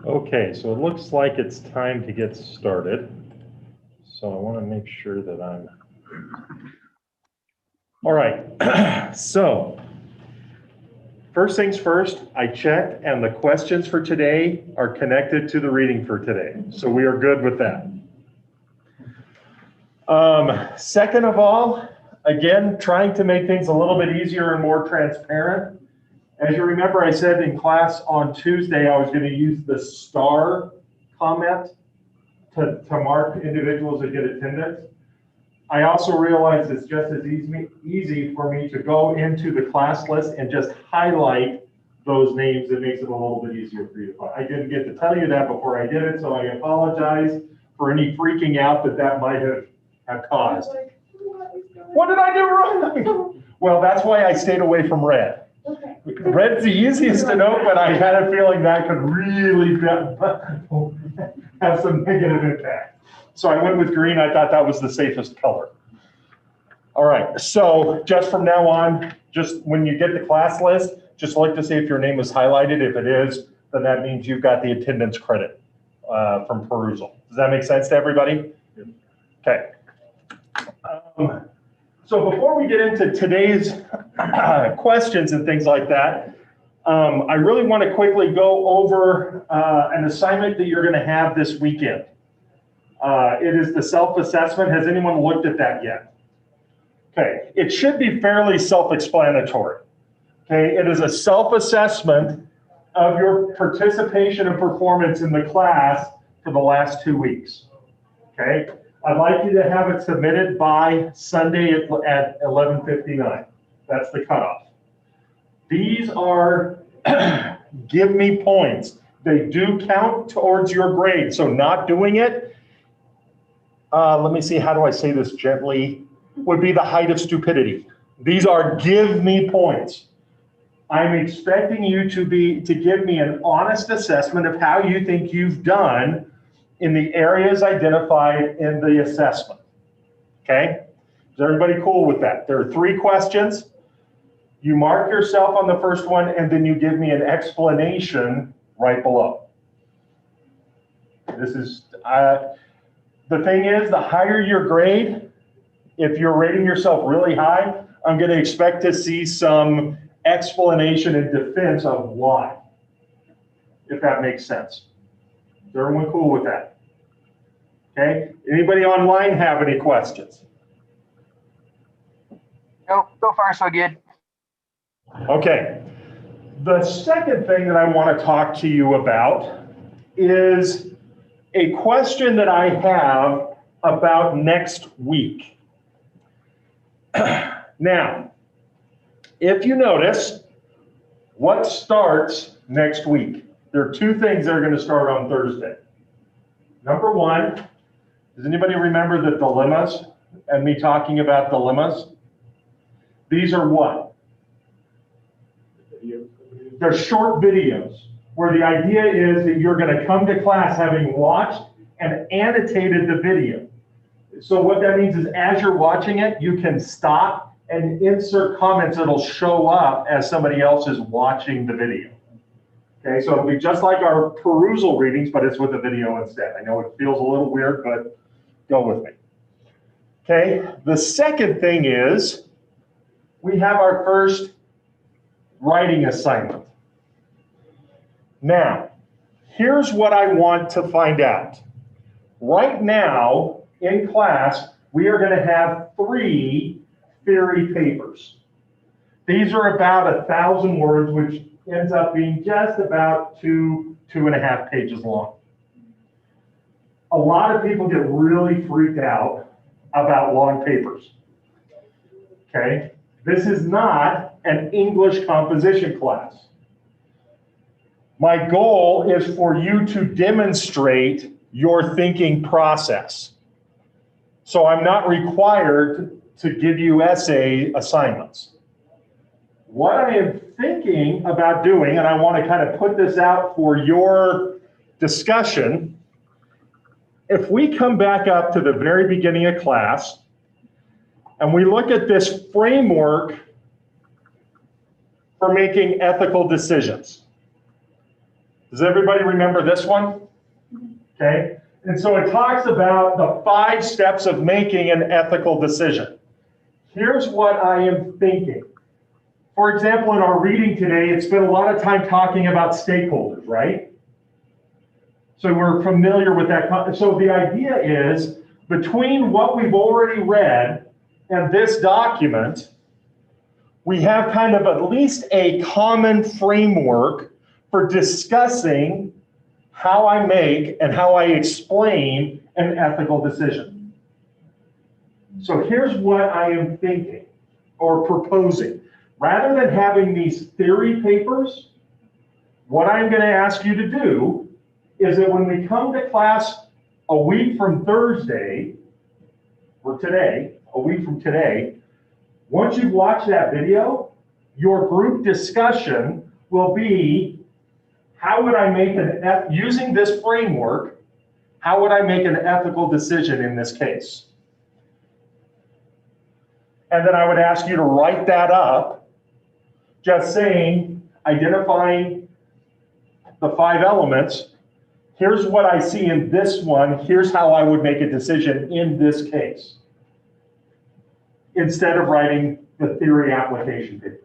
Okay, so it looks like it's time to get started. So I want to make sure that I'm... All right, so first things first, I checked and the questions for today are connected to the reading for today. So we are good with that. Second of all, again, trying to make things a little bit easier and more transparent. As you remember, I said in class on Tuesday, I was going to use the star comment to mark individuals that get attendance. I also realized it's just as easy for me to go into the class list and just highlight those names. It makes it a little bit easier for you to find. I didn't get to tell you that before I did it, so I apologize for any freaking out that might have caused. What did I do wrong? Well, that's why I stayed away from red. Okay. Red's the easiest to know, but I had a feeling that could really have some negative impact. So I went with green. I thought that was the safest color. All right, so just from now on, just when you get the class list, just look to see if your name is highlighted. If it is, then that means you've got the attendance credit from perusal. Does that make sense to everybody? Okay. So before we get into today's questions and things like that, I really want to quickly go over an assignment that you're going to have this weekend. It is the self-assessment. Has anyone looked at that yet? Okay, it should be fairly self-explanatory. Okay, it is a self-assessment of your participation and performance in the class for the last 2 weeks. Okay. I'd like you to have it submitted by Sunday at 11:59. That's the cutoff. These are give me points. They do count towards your grade. So not doing it, let me see, how do I say this gently, would be the height of stupidity. These are give me points. I'm expecting you to give me an honest assessment of how you think you've done in the areas identified in the assessment. Okay? Is everybody cool with that? There are 3 questions. You mark yourself on the first one, and then you give me an explanation right below. This is, the thing is, the higher your grade, if you're rating yourself really high, I'm going to expect to see some explanation and defense of why, if that makes sense. Is everyone cool with that? Okay, anybody online have any questions? Nope, so far so good. Okay, the second thing that I want to talk to you about is a question that I have about next week. Now, if you notice, what starts next week? There are 2 things that are going to start on Thursday. Number 1, does anybody remember the dilemmas and me talking about dilemmas? These are what? They're short videos where the idea is that you're going to come to class having watched and annotated the video. So what that means is as you're watching it, you can stop and insert comments that'll show up as somebody else is watching the video. Okay, so it'll be just like our perusal readings, but it's with a video instead. I know it feels a little weird, but go with me. Okay, the second thing is we have our first writing assignment. Now, here's what I want to find out. Right now, in class, we are going to have 3 theory papers. These are about 1,000 words, which ends up being just about 2.5 pages long. A lot of people get really freaked out about long papers. Okay? This is not an English composition class. My goal is for you to demonstrate your thinking process. So I'm not required to give you essay assignments. What I am thinking about doing, and I want to kind of put this out for your discussion, if we come back up to the very beginning of class and we look at this framework for making ethical decisions. Does everybody remember this one? Okay, and so it talks about the 5 steps of making an ethical decision. Here's what I am thinking. For example, in our reading today, it spent a lot of time talking about stakeholders, right? So we're familiar with that. So the idea is between what we've already read and this document, we have kind of at least a common framework for discussing how I make and how I explain an ethical decision. So here's what I am thinking or proposing. Rather than having these theory papers, what I'm going to ask you to do is that when we come to class a week from Thursday, or today, a week from today, once you've watched that video, your group discussion will be, how would I make using this framework, how would I make an ethical decision in this case? And then I would ask you to write that up, just saying, identifying the 5 elements. Here's what I see in this one. Here's how I would make a decision in this case, instead of writing the theory application papers.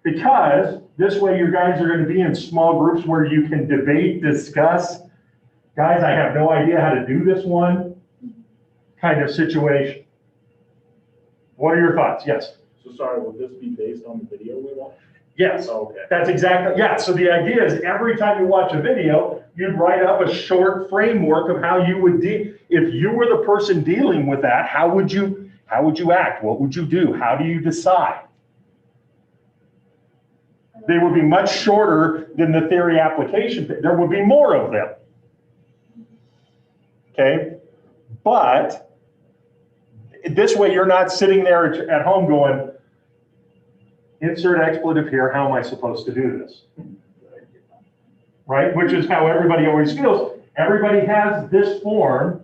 Because this way you guys are going to be in small groups where you can debate, discuss, guys, I have no idea how to do this one kind of situation. What are your thoughts? Yes? So sorry, will this be based on the video we watched? Yes. Oh, okay. That's exactly, yeah. So the idea is every time you watch a video, you'd write up a short framework of how you would deal. If you were the person dealing with that, how would you act? What would you do? How do you decide? They would be much shorter than the theory application. There would be more of them. Okay? But this way you're not sitting there at home going, insert expletive here, how am I supposed to do this? Right, which is how everybody always feels. Everybody has this form,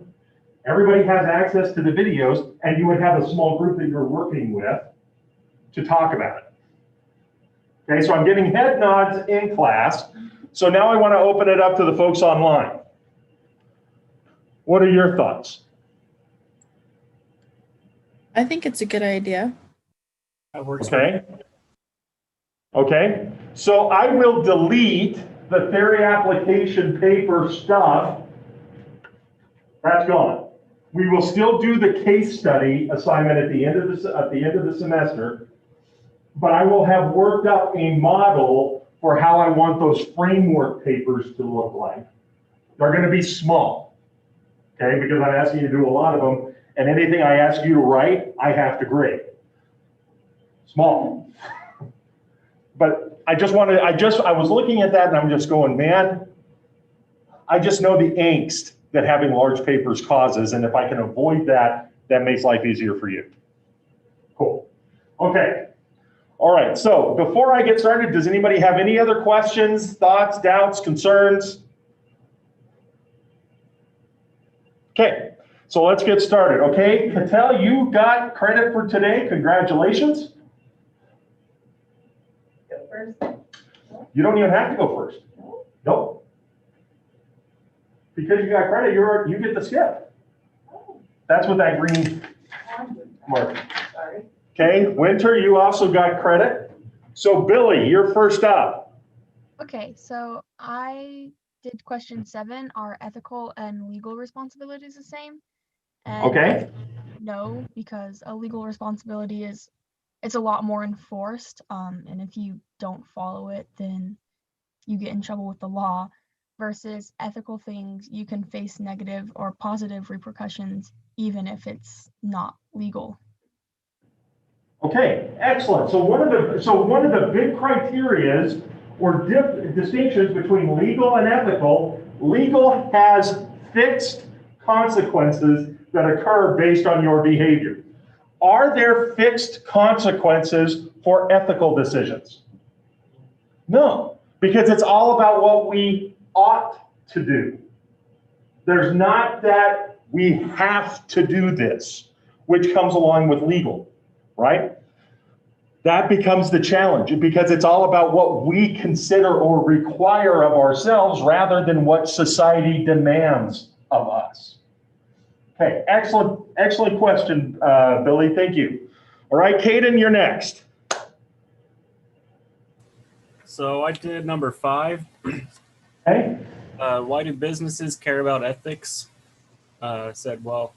everybody has access to the videos, and you would have a small group that you're working with to talk about it. Okay, so I'm getting head nods in class. So now I want to open it up to the folks online. What are your thoughts? I think it's a good idea. That works. Okay. Okay, so I will delete the theory application paper stuff. That's gone. We will still do the case study assignment at the end of the semester, but I will have worked up a model for how I want those framework papers to look like. They're going to be small, okay, because I'm asking you to do a lot of them, and anything I ask you to write, I have to grade. Small. But I was looking at that and I'm just going, man, I just know the angst that having large papers causes, and if I can avoid that, that makes life easier for you. Cool. Okay. All right, so before I get started, does anybody have any other questions, thoughts, doubts, concerns? Okay, so let's get started, okay? Patel, you got credit for today, congratulations. Go first. You don't even have to go first. Nope. Because you got credit, you get to skip. That's what that green mark. Sorry. Okay, Winter, you also got credit. So Billy, you're first up. Okay, so I did question 7. Are ethical and legal responsibilities the same? And Okay. no, because a legal responsibility it's a lot more enforced. And if you don't follow it, then you get in trouble with the law. Versus ethical things, you can face negative or positive repercussions, even if it's not legal. Okay, excellent. So one of the big criterias or distinctions between legal and ethical, legal has fixed consequences that occur based on your behavior. Are there fixed consequences for ethical decisions? No, because it's all about what we ought to do. There's not that we have to do this, which comes along with legal, right? That becomes the challenge because it's all about what we consider or require of ourselves rather than what society demands of us. Okay, excellent question, Billy, thank you. All right, Caden, you're next. So I did number 5. Okay. Why do businesses care about ethics? Said, well,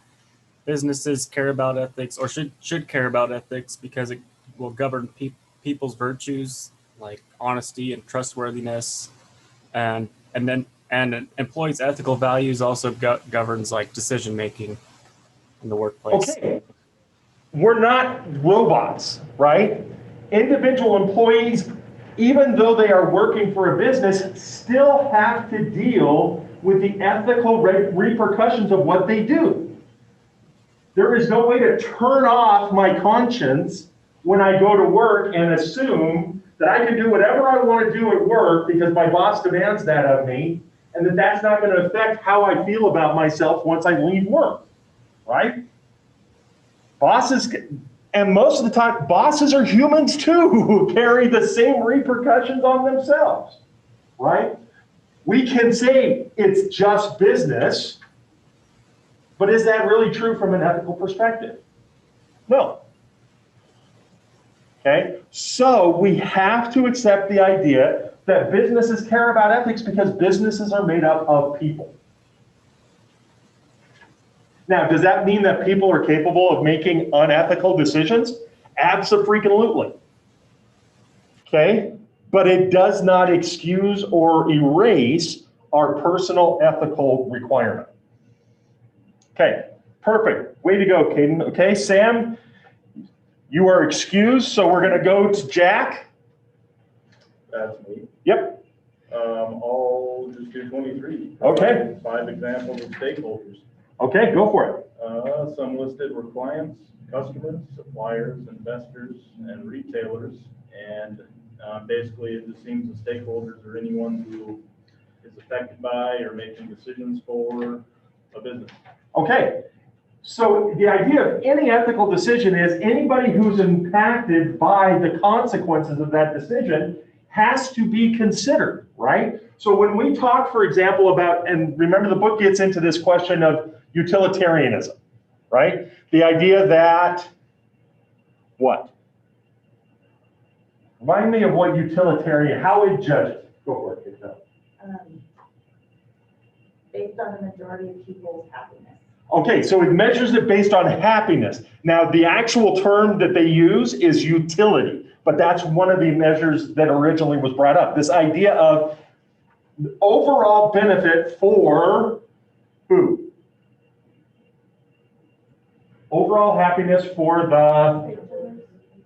businesses care about ethics or should care about ethics because it will govern people's virtues like honesty and trustworthiness, and an employee's ethical values also governs like decision making in the workplace. Okay. We're not robots, right? Individual employees, even though they are working for a business, still have to deal with the ethical repercussions of what they do. There is no way to turn off my conscience when I go to work and assume that I can do whatever I want to do at work because my boss demands that of me, and that that's not going to affect how I feel about myself once I leave work, right? Bosses, and most of the time, bosses are humans too, who carry the same repercussions on themselves, right? We can say it's just business, but is that really true from an ethical perspective? No. Okay, so we have to accept the idea that businesses care about ethics because businesses are made up of people. Now, does that mean that people are capable of making unethical decisions? Abso-freaking-lutely. Okay, but it does not excuse or erase our personal ethical requirement. Okay, perfect. Way to go, Caden. Okay, Sam, you are excused, so we're going to go to Jack. That's me. Yep. I'll just do 23. Okay. 5 examples of stakeholders. Okay, go for it. Some listed were clients, customers, suppliers, investors, and retailers. And basically, it just seems the stakeholders or anyone who is affected by or making decisions for a business. Okay, so the idea of any ethical decision is anybody who's impacted by the consequences of that decision has to be considered, right? So when we talk, for example, about, and remember the book gets into this question of utilitarianism, right? The idea that, what? Remind me of what utilitarian, how it judges. Go for it, Kate. Based on the majority of people's happiness. Okay, so it measures it based on happiness. Now, the actual term that they use is utility, but that's one of the measures that originally was brought up. This idea of overall benefit for who? Overall happiness for the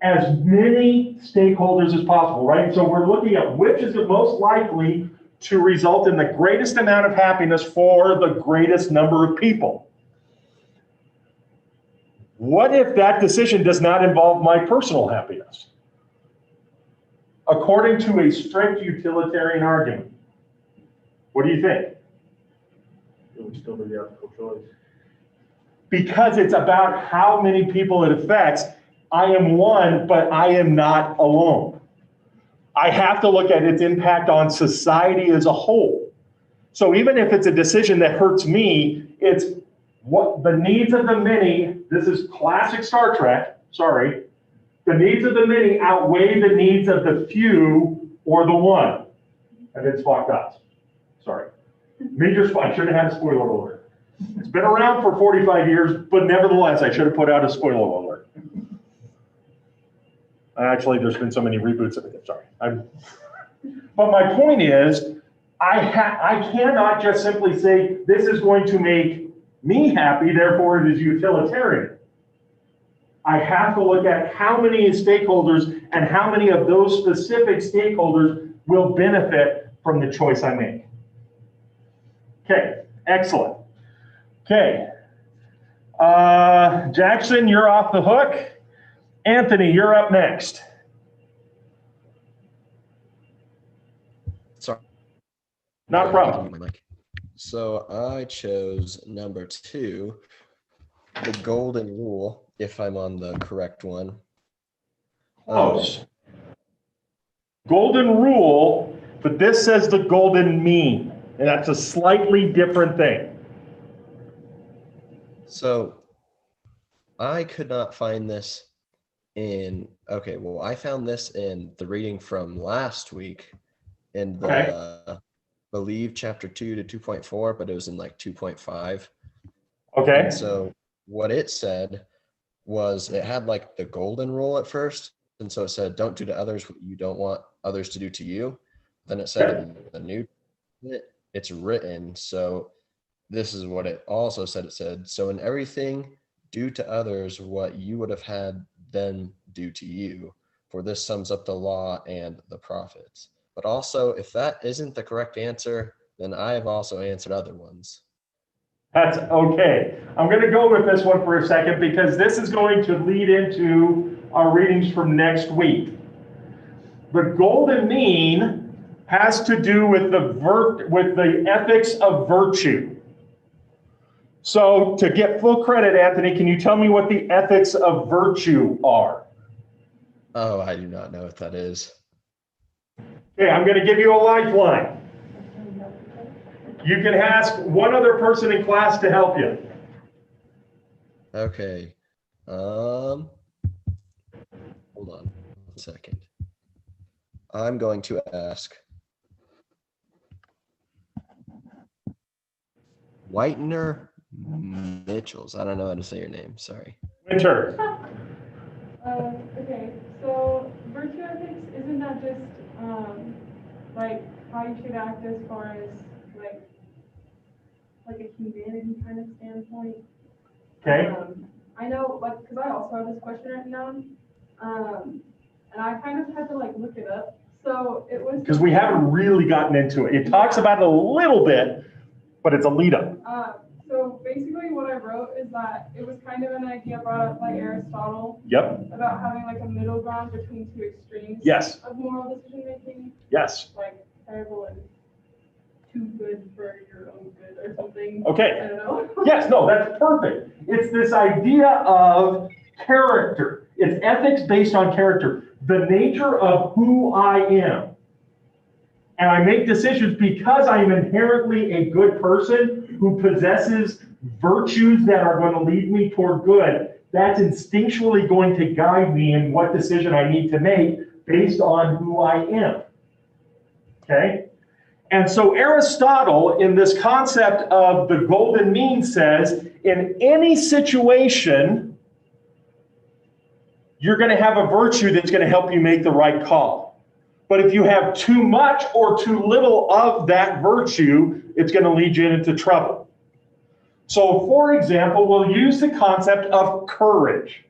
as many stakeholders as possible, right? So we're looking at which is the most likely to result in the greatest amount of happiness for the greatest number of people. What if that decision does not involve my personal happiness? According to a strict utilitarian argument. What do you think? It would still be the ethical choice. Because it's about how many people it affects. I am one, but I am not alone. I have to look at its impact on society as a whole. So even if it's a decision that hurts me, it's what the needs of the many, this is classic Star Trek, sorry, the needs of the many outweigh the needs of the few or the one. I did Spock dots. Sorry. Major Spock, I should have had a spoiler alert. It's been around for 45 years, but nevertheless, I should have put out a spoiler alert. Actually, there's been so many reboots of it, sorry. But my point is, I cannot just simply say, this is going to make me happy, therefore it is utilitarian. I have to look at how many stakeholders and how many of those specific stakeholders will benefit from the choice I make. Okay, excellent. Okay, Jackson, you're off the hook. Anthony, you're up next. Sorry. Not a problem. My mic. So I chose number 2, the golden rule, if I'm on the correct one. Close. Golden rule, but this says the golden mean, and that's a slightly different thing. So I could not find this in, okay, well, I found this in the reading from last week in the, believe chapter 2 to 2.4, but it was in like 2.5. Okay. And so what it said was it had like the golden rule at first. And so it said, don't do to others what you don't want others to do to you. Then it said in the new, it's written. So this is what it also said. It said, so in everything, do to others what you would have had them do to you. For this sums up the law and the prophets. But also, if that isn't the correct answer, then I have also answered other ones. That's okay. I'm going to go with this one for a second because this is going to lead into our readings from next week. The golden mean has to do with the ethics of virtue. So to get full credit, Anthony, can you tell me what the ethics of virtue are? Oh, I do not know what that is. Okay, I'm going to give you a lifeline. You can ask one other person in class to help you. Okay. Hold on 1 second. I'm going to ask Whitener Mitchells. I don't know how to say your name. Sorry. Winter. Okay, so virtue ethics, isn't that just like how you should act as far as like a humanity kind of standpoint? Okay. I know, like, because I also have this question written down, and I kind of had to like look it up. So it was Because we haven't really gotten into it. It talks about it a little bit, but it's a lead up. So basically what I wrote is that it was kind of an idea brought up by Aristotle Yep, about having like a middle ground between two extremes yes, of moral decision making, yes. like terrible and too good for your own good or something. Okay. I don't know. Yes, no, that's perfect. It's this idea of character. It's ethics based on character, the nature of who I am. And I make decisions because I'm inherently a good person who possesses virtues that are going to lead me toward good. That's instinctually going to guide me in what decision I need to make based on who I am. Okay? And so Aristotle, in this concept of the golden mean, says in any situation, you're going to have a virtue that's going to help you make the right call. But if you have too much or too little of that virtue, it's going to lead you into trouble. So, for example, we'll use the concept of courage,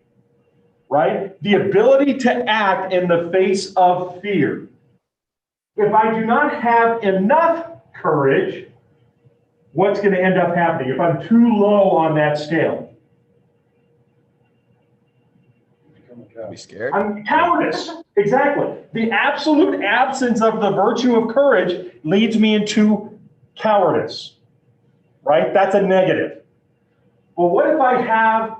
right? The ability to act in the face of fear. If I do not have enough courage, what's going to end up happening if I'm too low on that scale? Be scared. I'm cowardice. Exactly. The absolute absence of the virtue of courage leads me into cowardice, right? That's a negative. Well, what if I have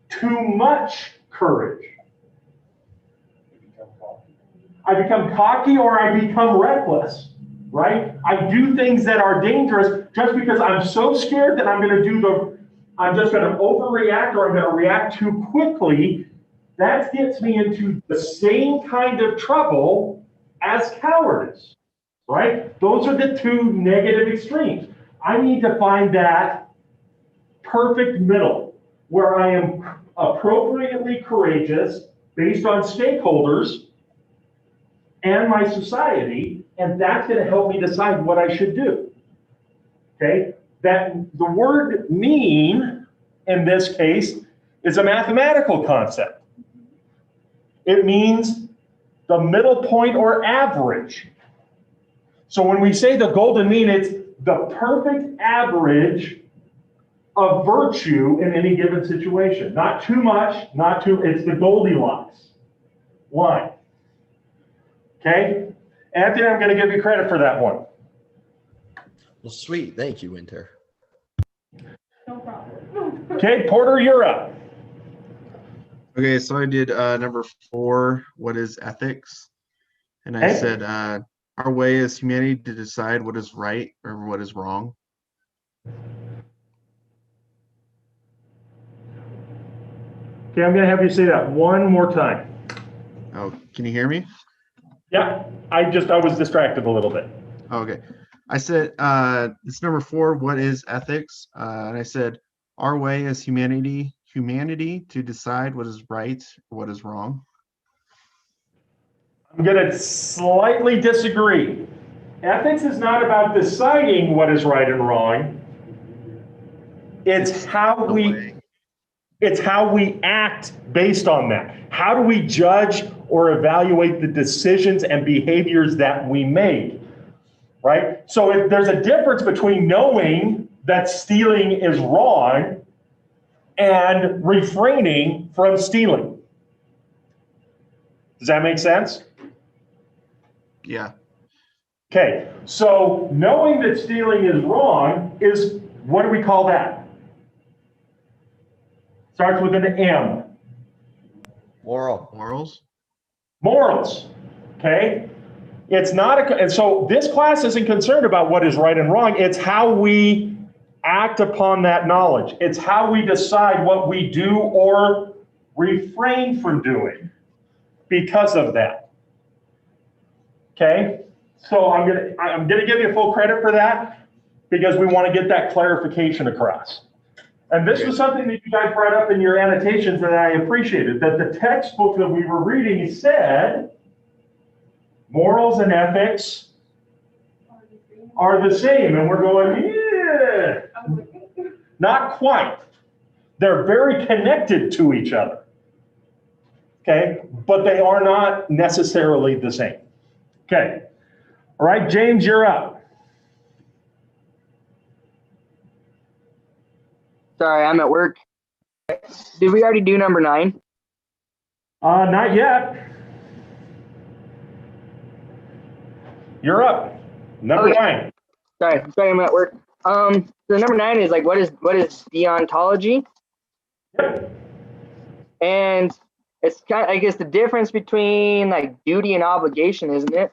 too much courage? I become cocky or I become reckless, right? I do things that are dangerous just because I'm so scared that I'm just going to overreact or I'm going to react too quickly. That gets me into the same kind of trouble as cowardice, right? Those are the two negative extremes. I need to find that perfect middle where I am appropriately courageous based on stakeholders and my society, and that's going to help me decide what I should do. Okay? That the word mean in this case is a mathematical concept. It means the middle point or average. So when we say the golden mean, it's the perfect average of virtue in any given situation. Not too much, it's the Goldilocks line. Okay? Anthony, I'm going to give you credit for that one. Well, sweet. Thank you, Winter. No problem. Okay, Porter, you're up. Okay, so I did number 4, what is ethics? And I Okay. said, our way as humanity to decide what is right or what is wrong. Okay, I'm going to have you say that one more time. Oh, can you hear me? Yeah, I was distracted a little bit. Okay. I said, it's number 4, what is ethics? And I said, our way as humanity to decide what is right or what is wrong. I'm going to slightly disagree. Ethics is not about deciding what is right and wrong. It's how we act based on that. How do we judge or evaluate the decisions and behaviors that we make? Right? So there's a difference between knowing that stealing is wrong and refraining from stealing. Does that make sense? Yeah. Okay, so knowing that stealing is wrong is, what do we call that? Starts with an M. Morals. Morals, okay? It's not and so this class isn't concerned about what is right and wrong. It's how we act upon that knowledge. It's how we decide what we do or refrain from doing because of that. Okay? So I'm gonna give you full credit for that because we want to get that clarification across. And this was something that you guys brought up in your annotations that I appreciated, that the textbook that we were reading said morals and ethics are the same. And we're going, yeah, not quite. They're very connected to each other. Okay, but they are not necessarily the same. Okay, all right, James, you're up. Sorry, I'm at work. Did we already do number 9? Not yet. You're up. Number Okay. 9. Sorry, I'm at work. So number 9 is like, what is deontology? Yep. And it's kind of, I guess, the difference between like duty and obligation, isn't it?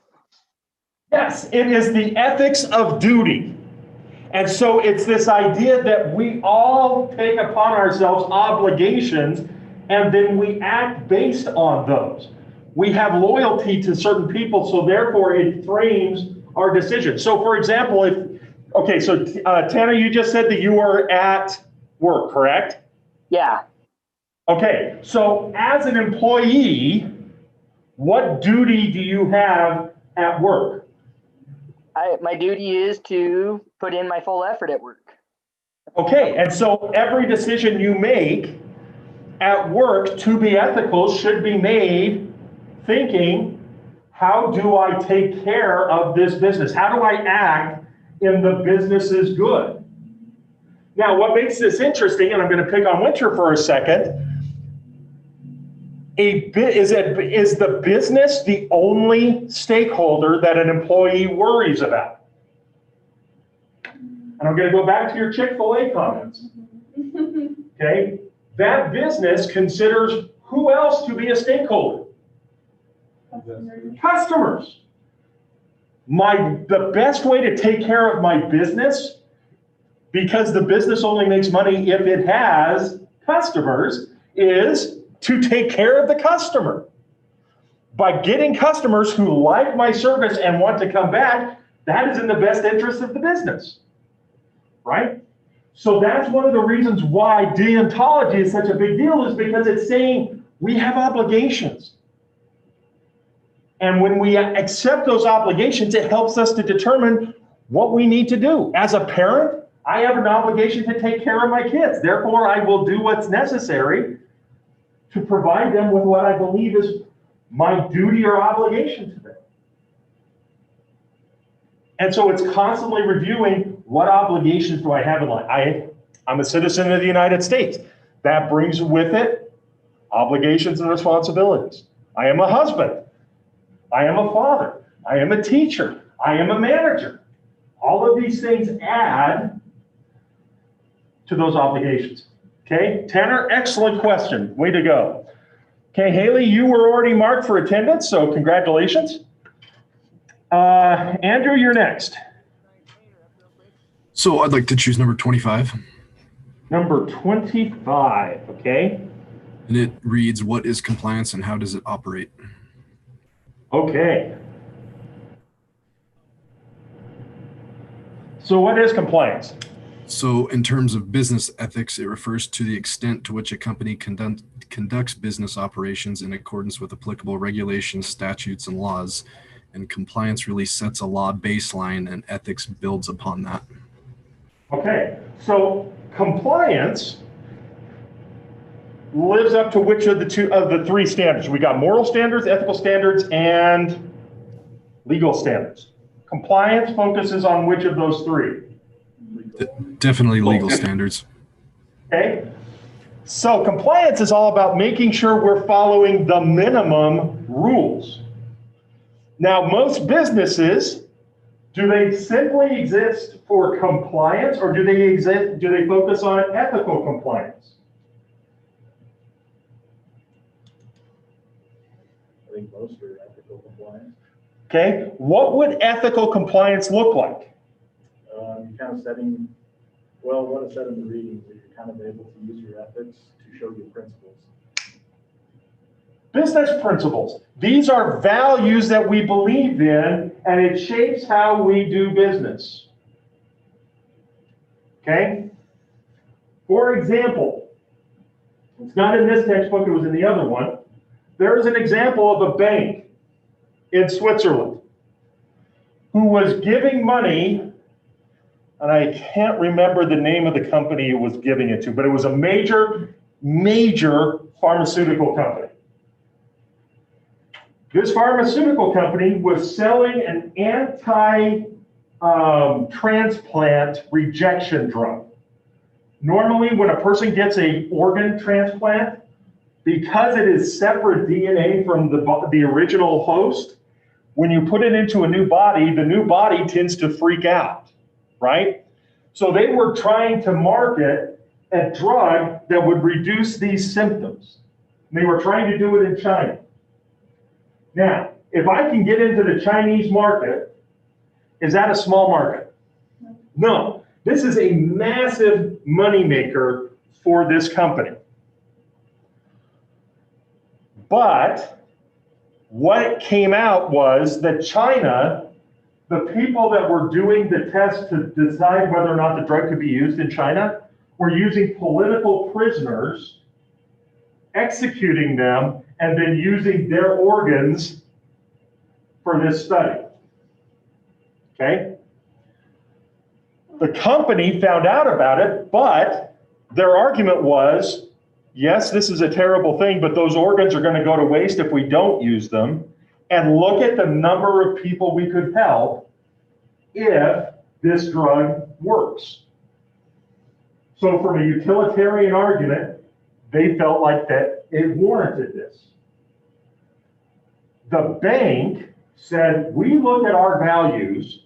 Yes, it is the ethics of duty. And so it's this idea that we all take upon ourselves obligations and then we act based on those. We have loyalty to certain people, so therefore it frames our decisions. So for example, Tanner, you just said that you were at work, correct? Yeah. Okay, so as an employee, what duty do you have at work? My duty is to put in my full effort at work. Okay, and so every decision you make at work to be ethical should be made thinking, how do I take care of this business? How do I act in the business's good? Now, what makes this interesting, and I'm going to pick on Winter for a second, is the business the only stakeholder that an employee worries about? And I'm going to go back to your Chick-fil-A comments. Okay, that business considers who else to be a stakeholder? Customers. The best way to take care of my business, because the business only makes money if it has customers, is to take care of the customer. By getting customers who like my service and want to come back, that is in the best interest of the business, right? So that's one of the reasons why deontology is such a big deal, is because it's saying we have obligations. And when we accept those obligations, it helps us to determine what we need to do. As a parent, I have an obligation to take care of my kids. Therefore, I will do what's necessary to provide them with what I believe is my duty or obligation to them. And so it's constantly reviewing, what obligations do I have in life? I'm a citizen of the United States. That brings with it obligations and responsibilities. I am a husband. I am a father. I am a teacher. I am a manager. All of these things add to those obligations. Okay, Tanner, excellent question. Way to go. Okay, Haley, you were already marked for attendance, so congratulations. Andrew, you're next. So I'd like to choose number 25. Number 25, okay. And it reads, what is compliance and how does it operate? Okay. So what is compliance? So in terms of business ethics, it refers to the extent to which a company conducts business operations in accordance with applicable regulations, statutes, and laws. And compliance really sets a law baseline, and ethics builds upon that. Okay, so compliance lives up to which of the three standards? We got moral standards, ethical standards, and legal standards. Compliance focuses on which of those three? Definitely legal standards. Okay, so compliance is all about making sure we're following the minimum rules. Now, most businesses, do they simply exist for compliance, or do they focus on ethical compliance? I think most are ethical compliance. Okay, what would ethical compliance look like? You're kind of setting, well, what I said in the readings, that you're kind of able to use your ethics to show your principles. Business principles. These are values that we believe in, and it shapes how we do business. Okay? For example, it's not in this textbook, it was in the other one. There is an example of a bank in Switzerland who was giving money, and I can't remember the name of the company it was giving it to, but it was a major pharmaceutical company. This pharmaceutical company was selling an anti-transplant rejection drug. Normally, when a person gets a organ transplant, because it is separate DNA from the original host, when you put it into a new body, the new body tends to freak out, right? So they were trying to market a drug that would reduce these symptoms. They were trying to do it in China. Now, if I can get into the Chinese market, is that a small market? No. This is a massive moneymaker for this company. But what came out was that China, the people that were doing the test to decide whether or not the drug could be used in China, were using political prisoners, executing them, and then using their organs for this study. Okay? The company found out about it, but their argument was, yes, this is a terrible thing, but those organs are going to go to waste if we don't use them. And look at the number of people we could help if this drug works. So from a utilitarian argument, they felt like that it warranted this. The bank said, we look at our values,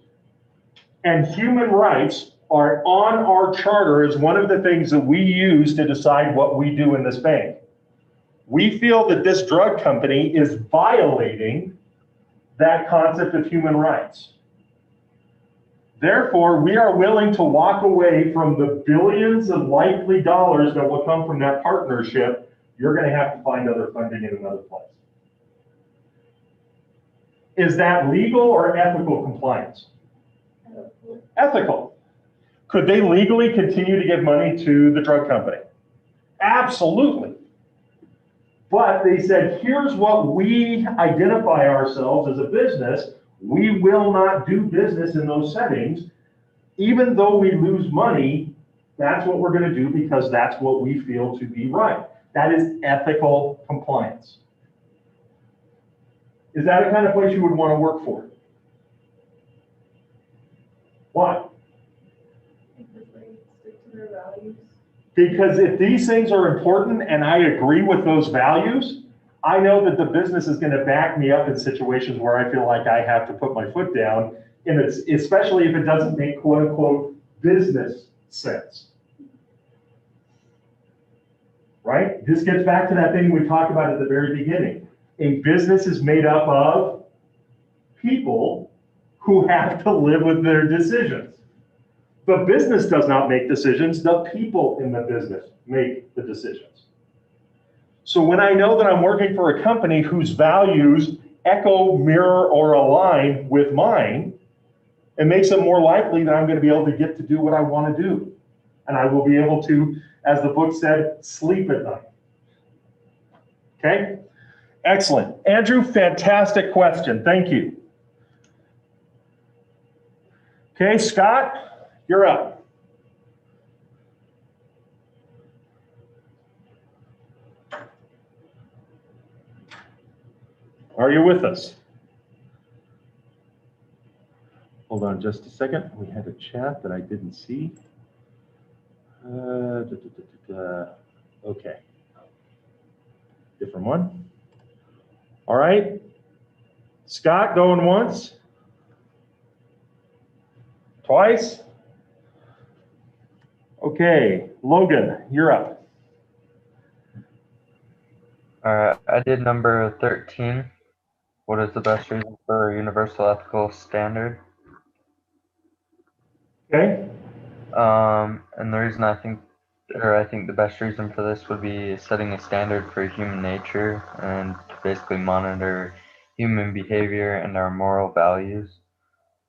and human rights are on our charter as one of the things that we use to decide what we do in this bank. We feel that this drug company is violating that concept of human rights. Therefore, we are willing to walk away from the billions of likely dollars that will come from that partnership. You're going to have to find other funding in another place. Is that legal or ethical compliance? Ethical. Could they legally continue to give money to the drug company? Absolutely. But they said, here's what we identify ourselves as a business. We will not do business in those settings. Even though we lose money, that's what we're going to do because that's what we feel to be right. That is ethical compliance. Is that a kind of place you would want to work for? Why? Because they stick to their values. Because if these things are important and I agree with those values, I know that the business is going to back me up in situations where I feel like I have to put my foot down, and it's, especially if it doesn't make quote unquote business sense. Right? This gets back to that thing we talked about at the very beginning. A business is made up of people who have to live with their decisions. The business does not make decisions, the people in the business make the decisions. So when I know that I'm working for a company whose values echo, mirror, or align with mine, it makes it more likely that I'm going to be able to get to do what I want to do. And I will be able to, as the book said, sleep at night. Okay? Excellent. Andrew, fantastic question. Thank you. Okay, Scott, you're up. Are you with us? Hold on just a second. We had a chat that I didn't see. Okay. Different one. All right. Scott, going once. Twice. Okay. Logan, you're up. All right. I did number 13. What is the best reason for a universal ethical standard? Okay. And the reason I think the best reason for this would be setting a standard for human nature and to basically monitor human behavior and our moral values.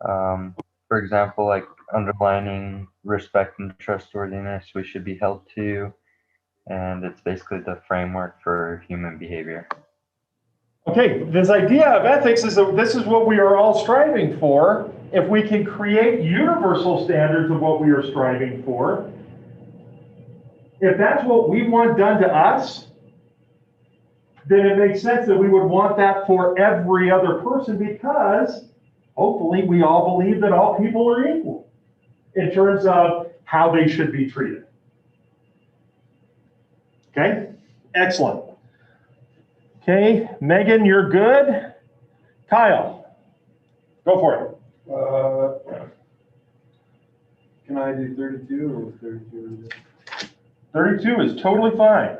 For example, like underlining respect and trustworthiness we should be held to, and it's basically the framework for human behavior. Okay, this idea of ethics is that this is what we are all striving for. If we can create universal standards of what we are striving for, if that's what we want done to us, then it makes sense that we would want that for every other person because hopefully we all believe that all people are equal in terms of how they should be treated. Okay, excellent. Okay, Megan, you're good. Kyle, go for it. Can I do 32 or was 32? 32 is totally fine.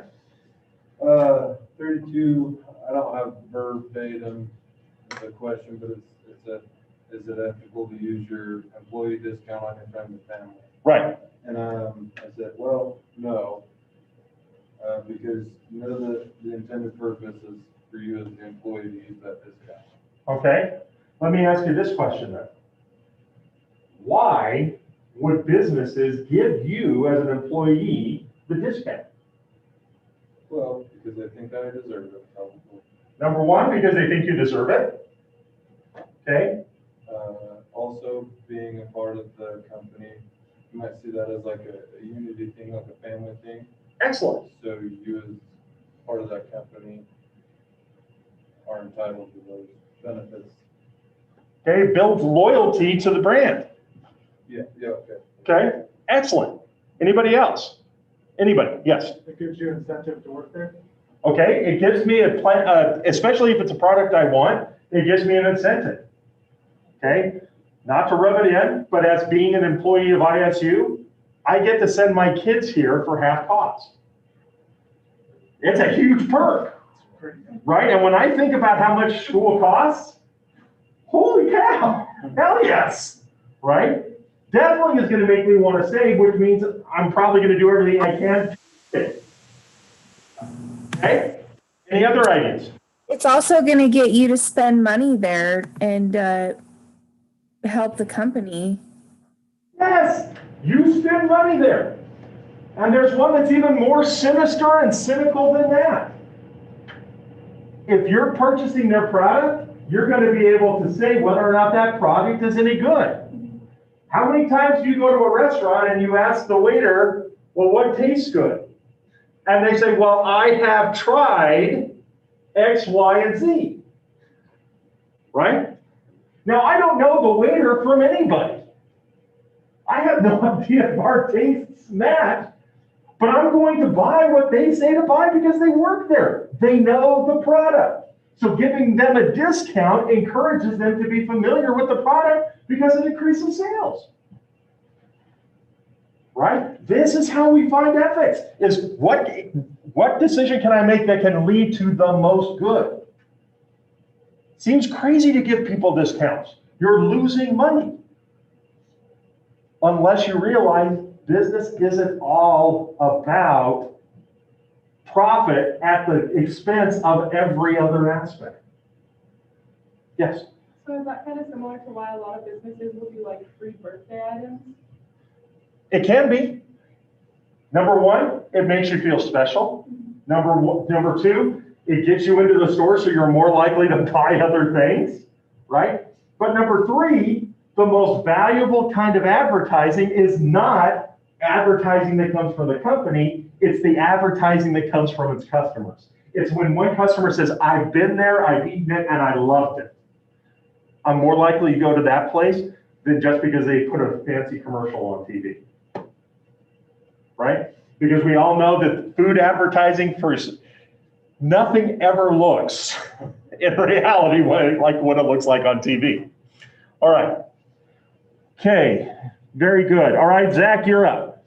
32, I don't have verbatim the question, but it's a, is it ethical to use your employee discount on your friends and family? Right. And I said, well, no, because none of the intended purpose is for you as the employee to use that discount. Okay, let me ask you this question then. Why would businesses give you as an employee the discount? Well, because they think I deserve it, probably. Number one, because they think you deserve it. Okay, Also, being a part of the company, you might see that as like a unity thing, like a family thing. excellent. So you as part of that company are entitled to those benefits. Okay, builds loyalty to the brand. Yeah, okay. Okay, excellent. Anybody else? Anybody? Yes. It gives you incentive to work there? Okay, it gives me a plan, especially if it's a product I want, it gives me an incentive. Okay, not to rub it in, but as being an employee of ISU, I get to send my kids here for half cost. It's a huge perk, right? And when I think about how much school costs, holy cow, hell yes, right? Definitely is going to make me want to save, which means I'm probably going to do everything I can to save. Okay, any other ideas? It's also going to get you to spend money there and help the company. Yes, you spend money there. And there's one that's even more sinister and cynical than that. If you're purchasing their product, you're going to be able to say whether or not that product is any good. How many times do you go to a restaurant and you ask the waiter, well, what tastes good? And they say, well, I have tried X, Y, and Z. Right? Now, I don't know the waiter from anybody. I have no idea if our tastes match, but I'm going to buy what they say to buy because they work there. They know the product. So giving them a discount encourages them to be familiar with the product because it increases sales. Right? This is how we find ethics, is what decision can I make that can lead to the most good? Seems crazy to give people discounts. You're losing money. Unless you realize business isn't all about profit at the expense of every other aspect. Yes? So is that kind of similar to why a lot of businesses will do like free birthday items? It can be. Number one, it makes you feel special. Number two, it gets you into the store so you're more likely to buy other things, right? But number three, the most valuable kind of advertising is not advertising that comes from the company, it's the advertising that comes from its customers. It's when one customer says, I've been there, I've eaten it, and I loved it. I'm more likely to go to that place than just because they put a fancy commercial on TV. Right? Because we all know that food advertising nothing ever looks in reality like what it looks like on TV. All right. Okay, very good. All right, Zach, you're up.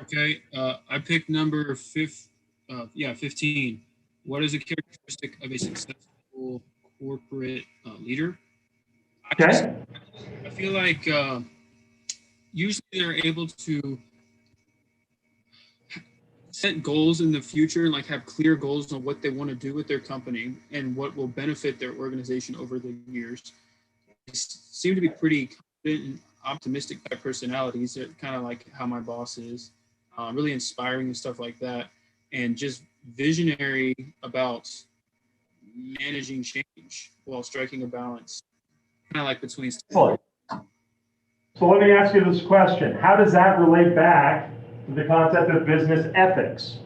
Okay, I picked number 15. What is a characteristic of a successful corporate leader? Okay. I feel like usually they're able to set goals in the future and like have clear goals on what they want to do with their company and what will benefit their organization over the years. They seem to be pretty confident and optimistic type personalities, kind of like how my boss is, really inspiring and stuff like that, and just visionary about managing change while striking a balance, kind of like between. Excellent. So let me ask you this question. How does that relate back to the concept of business ethics?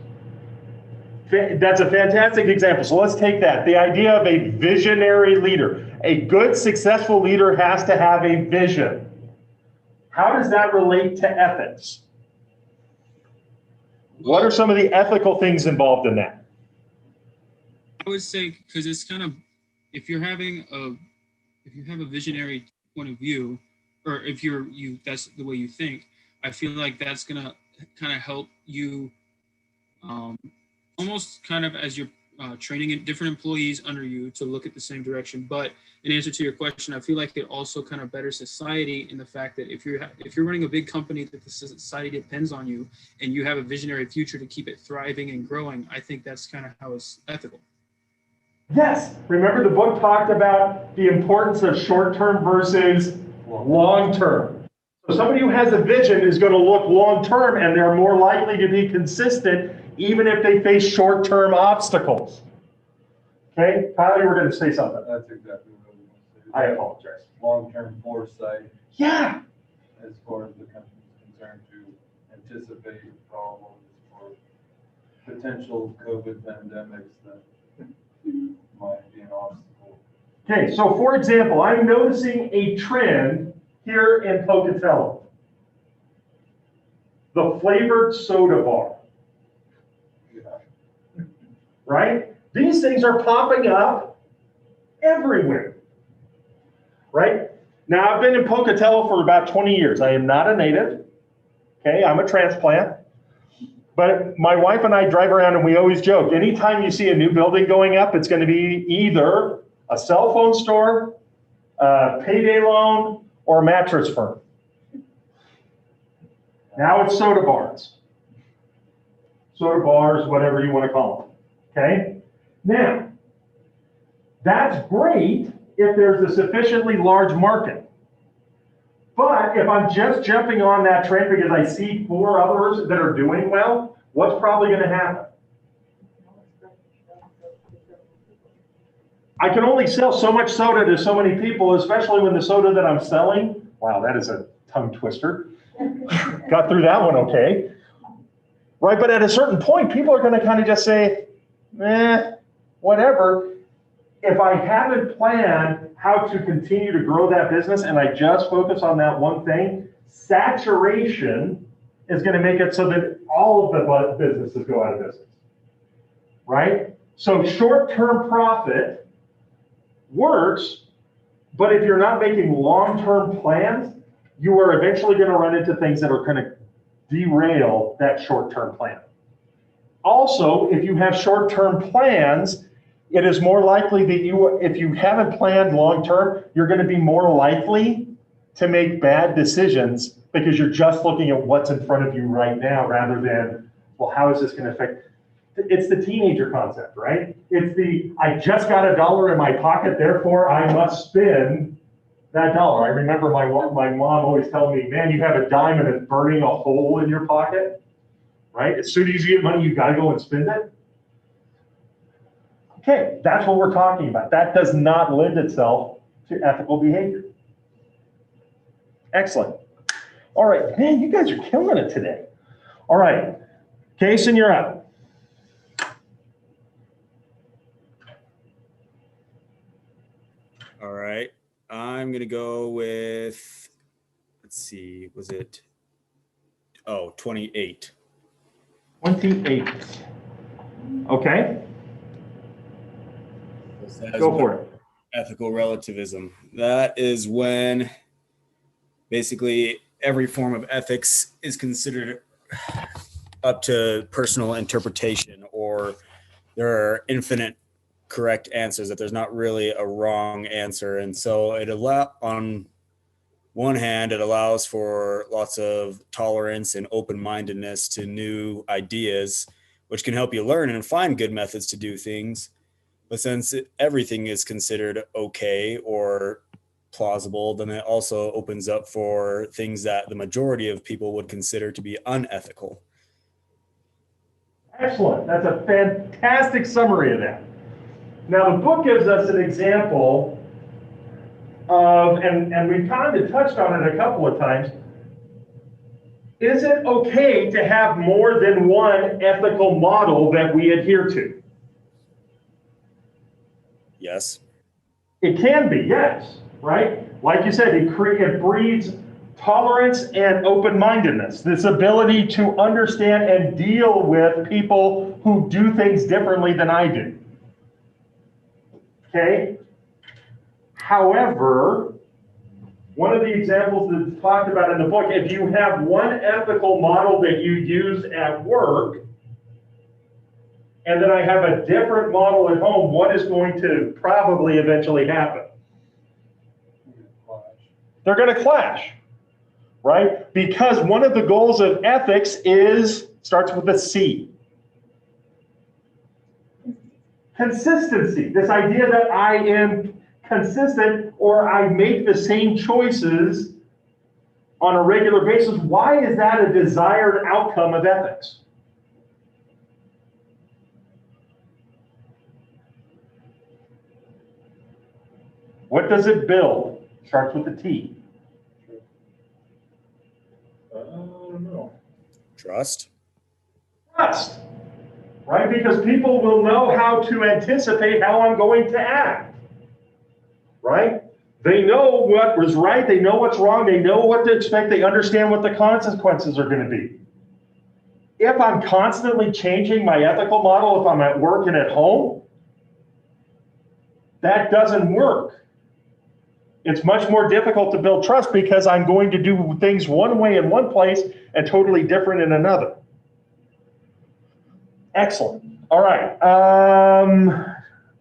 That's a fantastic example. So let's take that. The idea of a visionary leader. A good, successful leader has to have a vision. How does that relate to ethics? What are some of the ethical things involved in that? I would say, because it's kind of, if you have a visionary point of view, or if that's the way you think, I feel like that's gonna kind of help you, almost kind of as you're training in different employees under you to look at the same direction. But in answer to your question, I feel like it also kind of betters society in the fact that if you're running a big company that the society depends on you, and you have a visionary future to keep it thriving and growing, I think that's kind of how it's ethical. Yes. Remember the book talked about the importance of short-term versus long-term. So somebody who has a vision is going to look long-term, and they're more likely to be consistent even if they face short-term obstacles. Okay, Kyle, you were going to say something. That's exactly what I was going to say. I apologize. Long-term foresight. Yeah. As far as the company is concerned, to anticipate problems or potential COVID pandemics that might be an obstacle. Okay, so for example, I'm noticing a trend here in Pocatello. The flavored soda bar. Right? These things are popping up everywhere. Right? Now, I've been in Pocatello for about 20 years. I am not a native. Okay, I'm a transplant. But my wife and I drive around and we always joke, anytime you see a new building going up, it's going to be either a cell phone store, a payday loan, or a mattress firm. Now it's soda bars. Soda bars, whatever you want to call them. Okay? Now, that's great if there's a sufficiently large market. But if I'm just jumping on that trend because I see 4 others that are doing well, what's probably going to happen? I can only sell so much soda to so many people, especially when the soda that I'm selling, wow, that is a tongue twister. Got through that one okay. Right, but at a certain point, people are going to kind of just say, whatever. If I haven't planned how to continue to grow that business and I just focus on that one thing, saturation is going to make it so that all of the businesses go out of business. Right? So short-term profit works, but if you're not making long-term plans, you are eventually going to run into things that are going to derail that short-term plan. Also, if you have short-term plans, it is more likely that if you haven't planned long-term, you're going to be more likely to make bad decisions because you're just looking at what's in front of you right now rather than, well, how is this going to affect? It's the teenager concept, right? It's the, I just got $1 in my pocket, therefore I must spend that dollar. I remember my mom always telling me, man, you have a dime and it's burning a hole in your pocket, right? As soon as you get money, you got to go and spend it. Okay, that's what we're talking about. That does not lend itself to ethical behavior. Excellent. All right, man, you guys are killing it today. All right, Kason, you're up. All right, I'm gonna go with, let's see, was it, 28. 28. Okay. Go for it. Ethical relativism. That is when basically every form of ethics is considered up to personal interpretation, or there are infinite correct answers, that there's not really a wrong answer. And so on one hand, it allows for lots of tolerance and open-mindedness to new ideas, which can help you learn and find good methods to do things. But since everything is considered okay or plausible, then it also opens up for things that the majority of people would consider to be unethical. Excellent. That's a fantastic summary of that. Now, the book gives us an example of, and we've kind of touched on it a couple of times, is it okay to have more than one ethical model that we adhere to? Yes. It can be, yes, right? Like you said, it breeds Tolerance and open-mindedness, this ability to understand and deal with people who do things differently than I do. Okay? However, one of the examples that's talked about in the book, if you have one ethical model that you use at work, and then I have a different model at home, what is going to probably eventually happen? They're going to clash, right? Because one of the goals of ethics starts with a C. Consistency. This idea that I am consistent or I make the same choices on a regular basis. Why is that a desired outcome of ethics? What does it build? Starts with a T. I don't know. Trust. Trust, right? Because people will know how to anticipate how I'm going to act, right? They know what was right, they know what's wrong, they know what to expect, they understand what the consequences are going to be. If I'm constantly changing my ethical model, if I'm at work and at home, that doesn't work. It's much more difficult to build trust because I'm going to do things one way in one place and totally different in another. Excellent. All right.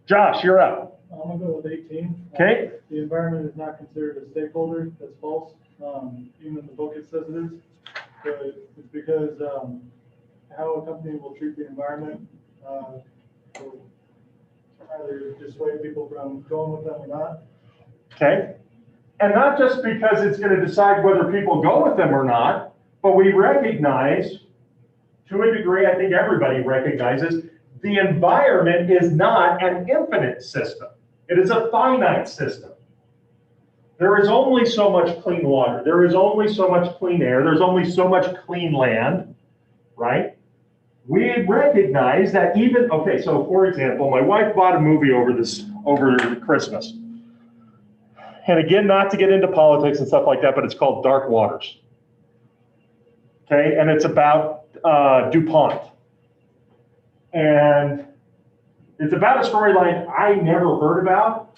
Josh, you're up. I'm gonna go with 18. Okay. The environment is not considered a stakeholder. That's false. Even in the book it says it is. But it's because how a company will treat the environment will either dissuade people from going with them or not. Okay. And not just because it's going to decide whether people go with them or not, but we recognize, to a degree, I think everybody recognizes, the environment is not an infinite system. It is a finite system. There is only so much clean water. There is only so much clean air. There's only so much clean land, right? We recognize that even, okay, so for example, my wife bought a movie over Christmas. And again, not to get into politics and stuff like that, but it's called Dark Waters. Okay, and it's about DuPont. And it's about a storyline I never heard about,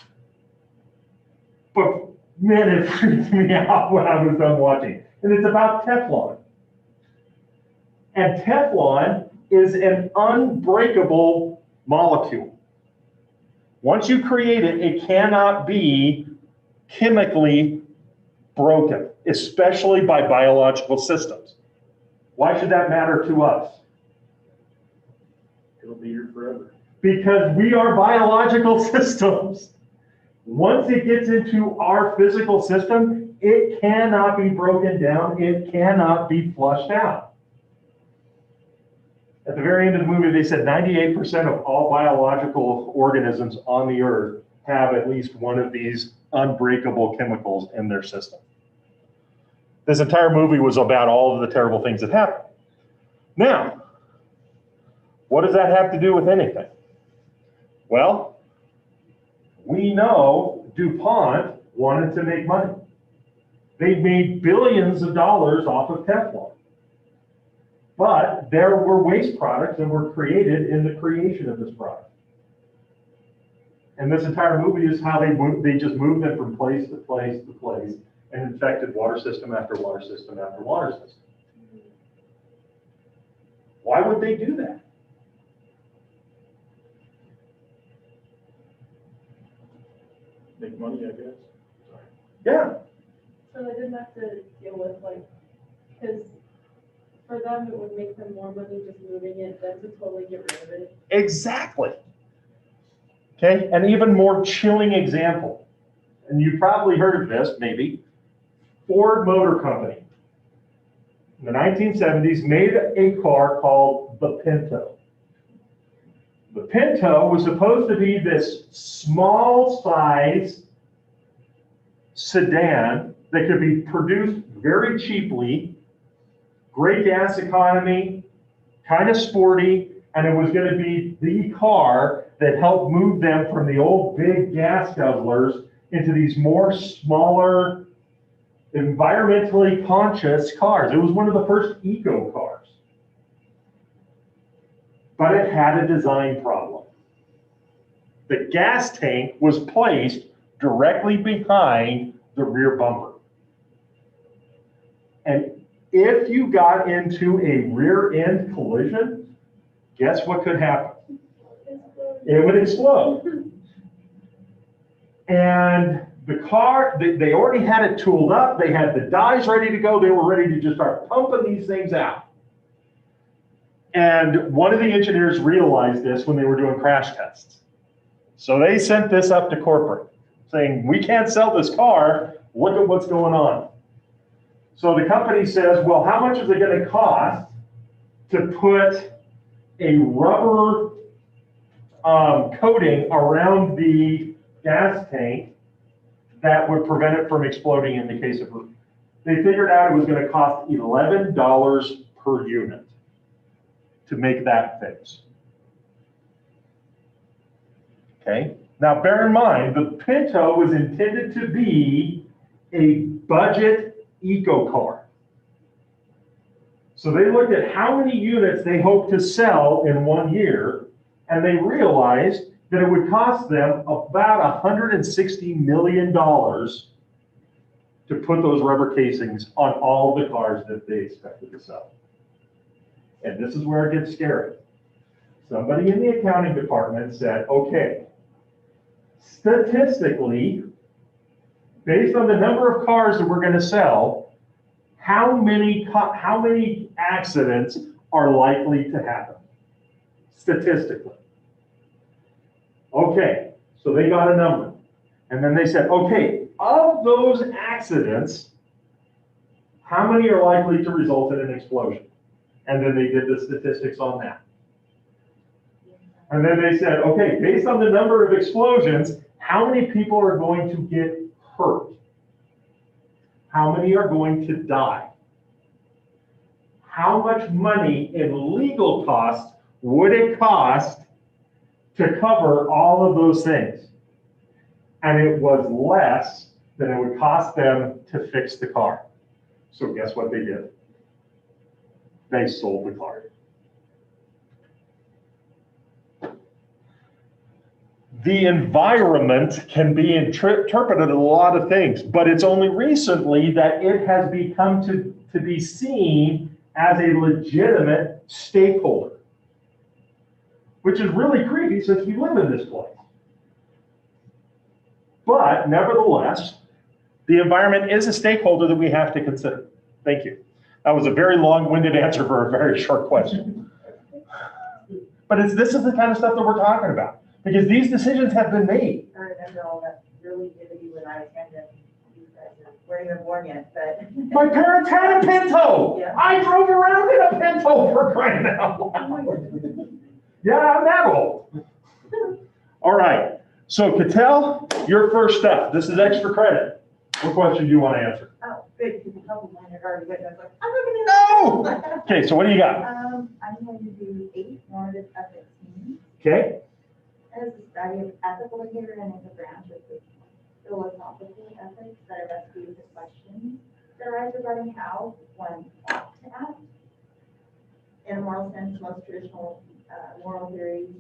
but man, it freaked me out when I was done watching. And it's about Teflon. And Teflon is an unbreakable molecule. Once you create it, it cannot be chemically broken, especially by biological systems. Why should that matter to us? It'll be here forever. Because we are biological systems. Once it gets into our physical system, it cannot be broken down. It cannot be flushed out. At the very end of the movie, they said 98% of all biological organisms on the earth have at least one of these unbreakable chemicals in their system. This entire movie was about all of the terrible things that happened. Now, what does that have to do with anything? Well, we know DuPont wanted to make money. They made billions of dollars off of Teflon. But there were waste products that were created in the creation of this product. And this entire movie is how they just moved it from place to place to place and infected water system after water system after water system. Why would they do that? Make money, I guess. Yeah. So they didn't have to deal with because for them, it would make them more money just moving it than to totally get rid of it. Exactly. Okay, an even more chilling example, and you've probably heard of this, maybe. Ford Motor Company in the 1970s made a car called the Pinto. The Pinto was supposed to be this small size sedan that could be produced very cheaply, great gas economy, kind of sporty, and it was going to be the car that helped move them from the old big gas guzzlers into these more smaller, environmentally conscious cars. It was one of the first eco cars. But it had a design problem. The gas tank was placed directly behind the rear bumper. And if you got into a rear end collision, guess what could happen? It would explode. And the car, they already had it tooled up. They had the dies ready to go. They were ready to just start pumping these things out. And one of the engineers realized this when they were doing crash tests. So they sent this up to corporate saying, we can't sell this car. Look at what's going on. So the company says, well, how much is it going to cost to put a rubber coating around the gas tank that would prevent it from exploding in the case of roof? They figured out it was going to cost $11 per unit to make that fix. Okay, now bear in mind, the Pinto was intended to be a budget eco car. So they looked at how many units they hoped to sell in 1 year, and they realized that it would cost them about $160 million to put those rubber casings on all the cars that they expected to sell. And this is where it gets scary. Somebody in the accounting department said, okay, statistically, based on the number of cars that we're going to sell, how many accidents are likely to happen? Statistically. Okay, so they got a number. And then they said, okay, of those accidents, how many are likely to result in an explosion? And then they did the statistics on that. And then they said, okay, based on the number of explosions, how many people are going to get hurt? How many are going to die? How much money in legal costs would it cost to cover all of those things? And it was less than it would cost them to fix the car. So guess what they did? They sold the car. The environment can be interpreted a lot of things, but it's only recently that it has become to be seen as a legitimate stakeholder, which is really creepy since we live in this place. But nevertheless, the environment is a stakeholder that we have to consider. Thank you. That was a very long-winded answer for a very short question. But this is the kind of stuff that we're talking about, because these decisions have been made. I remember all that really vividly when I attended. You guys weren't even born yet, but. My parents had a Pinto. Yeah. I drove around in a Pinto, for crying out loud. Yeah, I'm that old. All right. So Cattell, your first step. This is extra credit. What question do you want to answer? Oh, good, because a couple of mine had already written. I was like, I'm not gonna know. Okay, so what do you got? I'm going to do 8 normative ethics meanings. Okay. As a study of ethical behavior and as a branch of the philosophical ethics that investigates the questions that arise regarding how one ought to act. In a moral sense, most traditional moral theories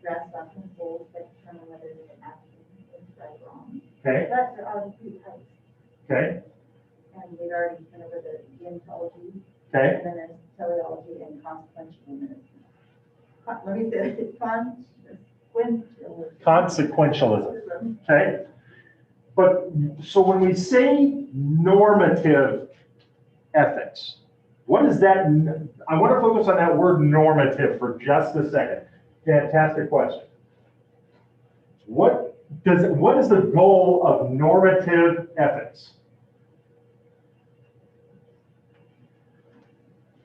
rest on principles that determine whether an action is right or wrong. Okay. But there are 3 types. Okay. And we've already been over the deontology. Okay. And then there's teleology and consequentialism. Let me say it. Consequentialism. Okay. But so when we say normative ethics, what is that? I want to focus on that word normative for just a second. Fantastic question. What is the goal of normative ethics?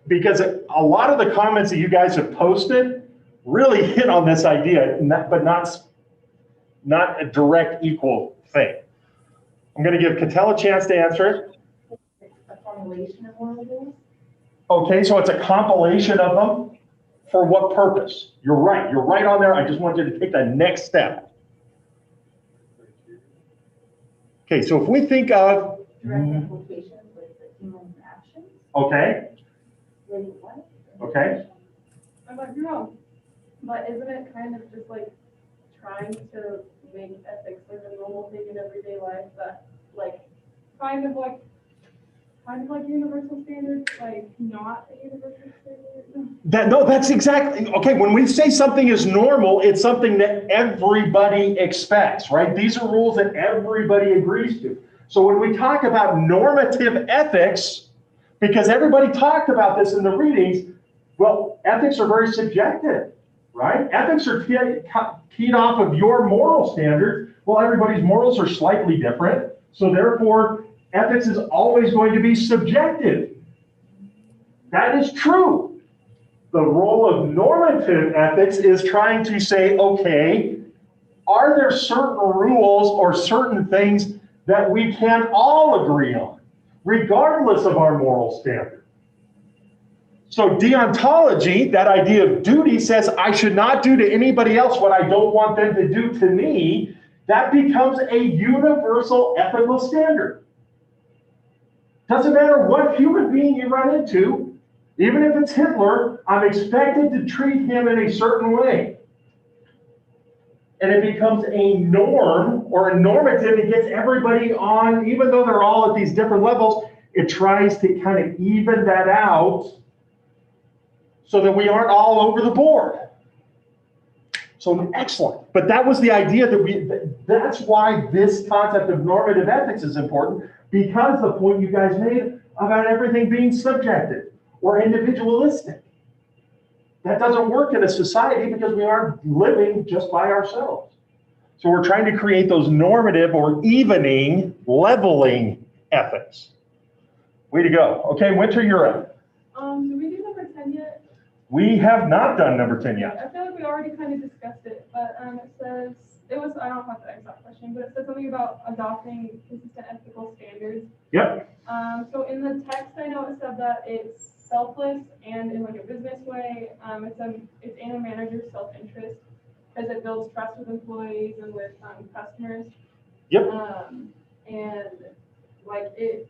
Because a lot of the comments that you guys have posted really hit on this idea, but not a direct equal thing. I'm going to give Cattell a chance to answer it. A formulation of moral rules. Okay, so it's a compilation of them. For what purpose? You're right. You're right on there. I just want you to take the next step. Okay, so if we think of direct Mm. implications with the human interactions. Okay, Wait, what? okay. I might be wrong, but isn't it kind of just like trying to make ethics like a normal thing in everyday life that like kind of like universal standards, like not a universal standard? No, that's exactly, okay, when we say something is normal, it's something that everybody expects, right? These are rules that everybody agrees to. So when we talk about normative ethics, because everybody talked about this in the readings, well, ethics are very subjective, right? Ethics are keyed off of your moral standards. Well, everybody's morals are slightly different, so therefore, ethics is always going to be subjective. That is true. The role of normative ethics is trying to say, okay, are there certain rules or certain things that we can all agree on, regardless of our moral standard? So deontology, that idea of duty, says I should not do to anybody else what I don't want them to do to me. That becomes a universal ethical standard. Doesn't matter what human being you run into, even if it's Hitler, I'm expected to treat him in a certain way. And it becomes a norm or a normative. It gets everybody on, even though they're all at these different levels, it tries to kind of even that out so that we aren't all over the board. So excellent. But that was the idea that's why this concept of normative ethics is important, because the point you guys made about everything being subjective or individualistic. That doesn't work in a society because we aren't living just by ourselves. So we're trying to create those normative or evening, leveling ethics. Way to go. Okay, Winter, you're up. Did we do number 10 yet? We have not done number 10 yet. I feel like we already kind of discussed it, but it says, I don't have the exact question, but it said something about adopting consistent ethical standards. Yep. So in the text, I know it said that it's selfless and in like a business way, it's in a manager's self-interest because it builds trust with employees and with customers. Yep. And like it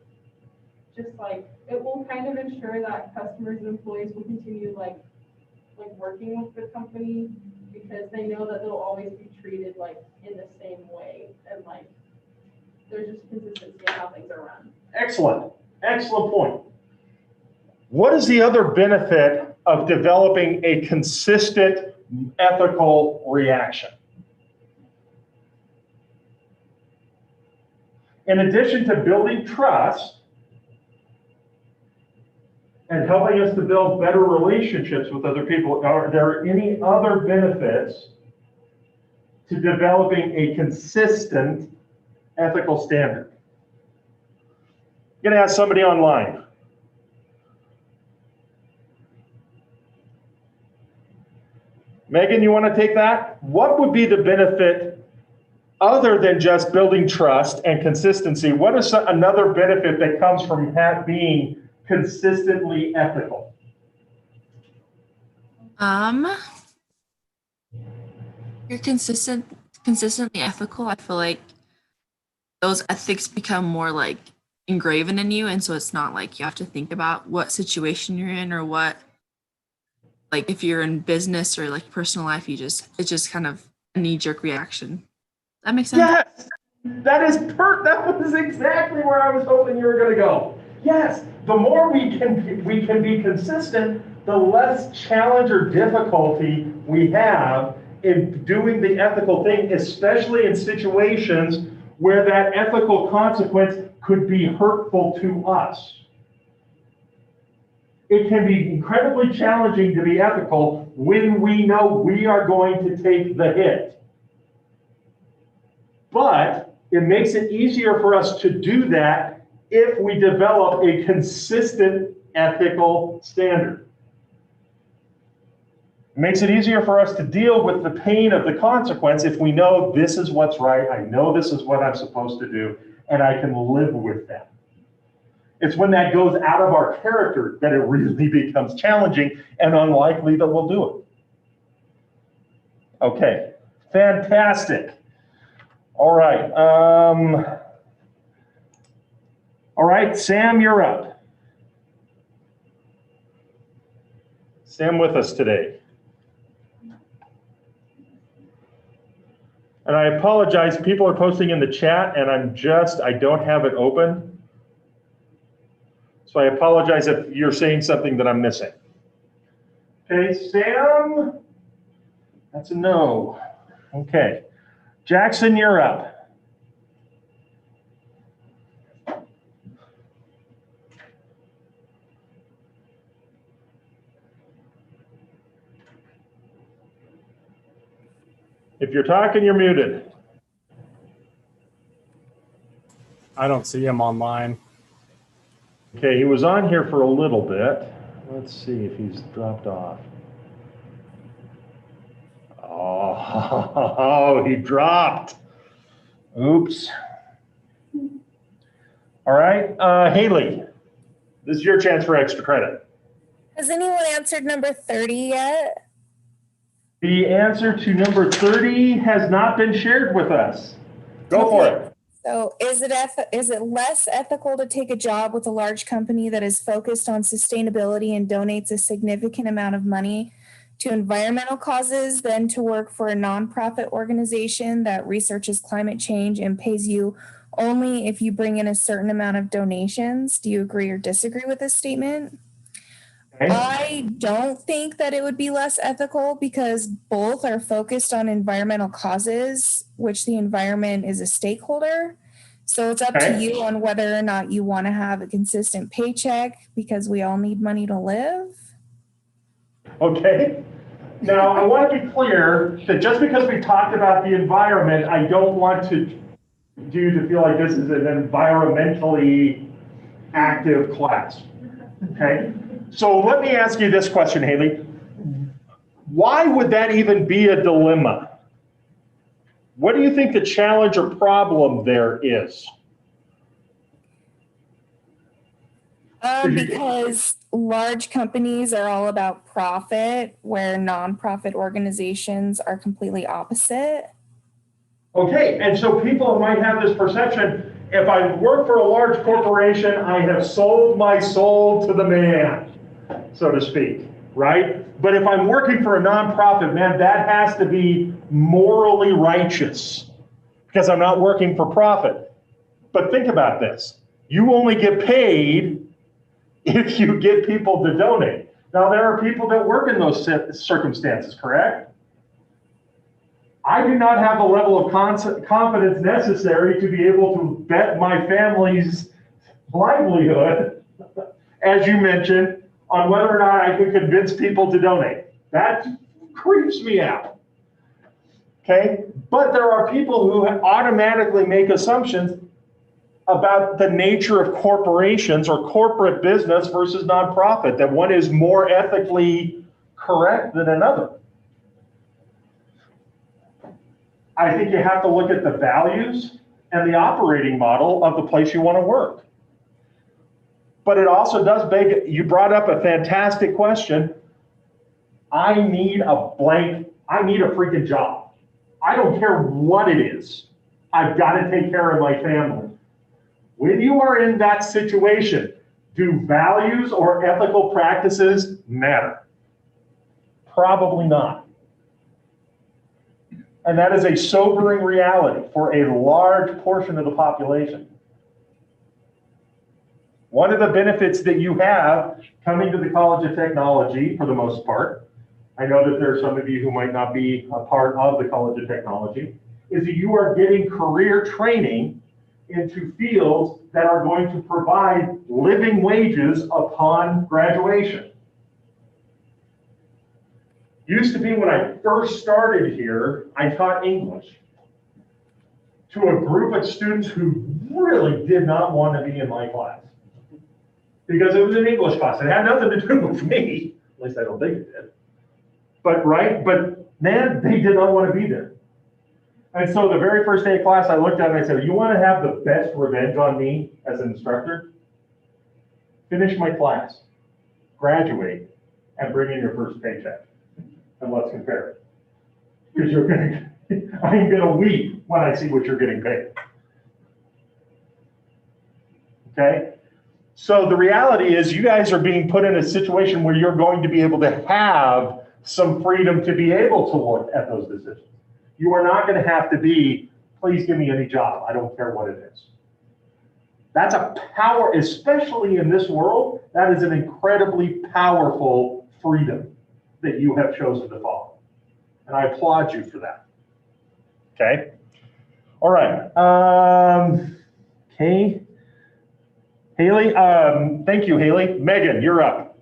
will kind of ensure that customers and employees will continue like working with the company because they know that they'll always be treated like in the same way and like there's just consistency in how things are run. Excellent. Excellent point. What is the other benefit of developing a consistent ethical reaction? In addition to building trust and helping us to build better relationships with other people, are there any other benefits to developing a consistent ethical standard? I'm going to ask somebody online. Megan, you want to take that? What would be the benefit other than just building trust and consistency? What is another benefit that comes from being consistently ethical? You're consistently ethical. I feel like those ethics become more like engraven in you, and so it's not like you have to think about what situation you're in or what, like if you're in business or like personal life, it's just kind of a knee-jerk reaction. That makes sense? Yes, that was exactly where I was hoping you were going to go. Yes, the more we can be consistent, the less challenge or difficulty we have in doing the ethical thing, especially in situations where that ethical consequence could be hurtful to us. It can be incredibly challenging to be ethical when we know we are going to take the hit. But it makes it easier for us to do that if we develop a consistent ethical standard. It makes it easier for us to deal with the pain of the consequence if we know this is what's right, I know this is what I'm supposed to do, and I can live with that. It's when that goes out of our character that it really becomes challenging and unlikely that we'll do it. Okay, fantastic. All right. All right, Sam, you're up. Sam with us today. And I apologize, people are posting in the chat and I don't have it open. So I apologize if you're saying something that I'm missing. Okay, Sam, that's a no. Okay, Jackson, you're up. If you're talking, you're muted. I don't see him online. Okay, he was on here for a little bit. Let's see if he's dropped off. Oh, he dropped. Oops. All right, Haley, this is your chance for extra credit. Has anyone answered number 30 yet? The answer to number 30 has not been shared with us. Go for it. So is it less ethical to take a job with a large company that is focused on sustainability and donates a significant amount of money to environmental causes than to work for a nonprofit organization that researches climate change and pays you only if you bring in a certain amount of donations? Do you agree or disagree with this statement? Okay. I don't think that it would be less ethical because both are focused on environmental causes, which the environment is a stakeholder. So it's up to you on whether or not you want to have a consistent paycheck because we all need money to live. Okay. Now, I want to be clear that just because we talked about the environment, I don't want to feel like this is an environmentally active class. Okay. So let me ask you this question, Haley. Why would that even be a dilemma? What do you think the challenge or problem there is? Because large companies are all about profit, where nonprofit organizations are completely opposite. Okay, and so people might have this perception, if I work for a large corporation, I have sold my soul to the man, so to speak, right? But if I'm working for a nonprofit, man, that has to be morally righteous because I'm not working for profit. But think about this. You only get paid if you get people to donate. Now, there are people that work in those circumstances, correct? I do not have the level of confidence necessary to be able to bet my family's livelihood, as you mentioned, on whether or not I can convince people to donate. That creeps me out. Okay? But there are people who automatically make assumptions about the nature of corporations or corporate business versus nonprofit, that one is more ethically correct than another. I think you have to look at the values and the operating model of the place you want to work. But it also does beg, you brought up a fantastic question. I need a freaking job. I don't care what it is. I've got to take care of my family. When you are in that situation, do values or ethical practices matter? Probably not. And that is a sobering reality for a large portion of the population. One of the benefits that you have coming to the College of Technology, for the most part, I know that there are some of you who might not be a part of the College of Technology, is that you are getting career training into fields that are going to provide living wages upon graduation. Used to be when I first started here, I taught English to a group of students who really did not want to be in my class because it was an English class. It had nothing to do with me, at least I don't think it did. But man, they did not want to be there. And so the very first day of class, I looked at it and I said, you want to have the best revenge on me as an instructor? Finish my class, graduate, and bring in your first paycheck. And let's compare it. Because I'm going to weep when I see what you're getting paid. Okay? So the reality is you guys are being put in a situation where you're going to be able to have some freedom to be able to look at those decisions. You are not going to have to be, please give me any job. I don't care what it is. That's a power, especially in this world, that is an incredibly powerful freedom that you have chosen to follow. And I applaud you for that. Okay? All right. Okay. Haley, thank you, Haley. Megan, you're up.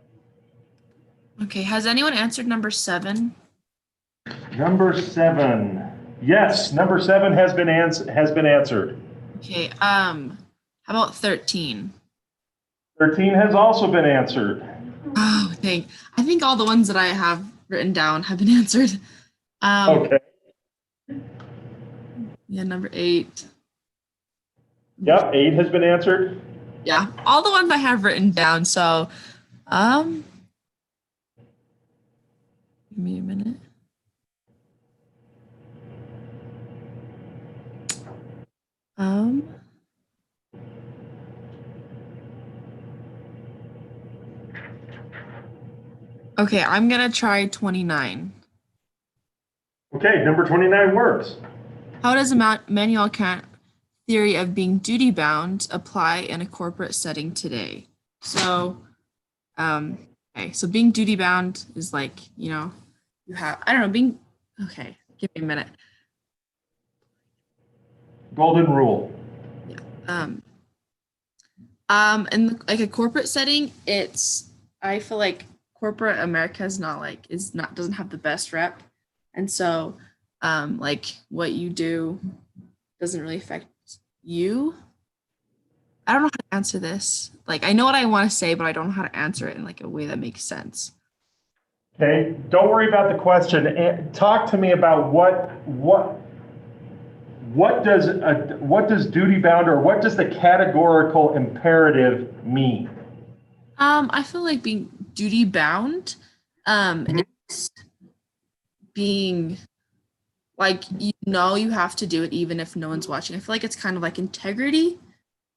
Okay, has anyone answered number 7? Number 7. Yes, number 7 has been answered. Okay, how about 13? 13 has also been answered. Oh, I think all the ones that I have written down have been answered. Okay. Yeah, number 8. Yep, 8 has been answered. Yeah, all the ones I have written down. So, give me a minute. Okay, I'm gonna try 29. Okay, number 29 works. How does Immanuel Kant theory of being duty bound apply in a corporate setting today? So, okay, so being duty bound is like, you have, I don't know, okay, give me a minute. Golden rule. Yeah. In like a corporate setting, I feel like corporate America doesn't have the best rep. And so, like what you do doesn't really affect you. I don't know how to answer this. Like, I know what I want to say, but I don't know how to answer it in like a way that makes sense. Okay, don't worry about the question. Talk to me about what does duty bound, or what does the categorical imperative mean? I feel like being duty bound, is being like, you have to do it even if no one's watching. I feel like it's kind of like integrity.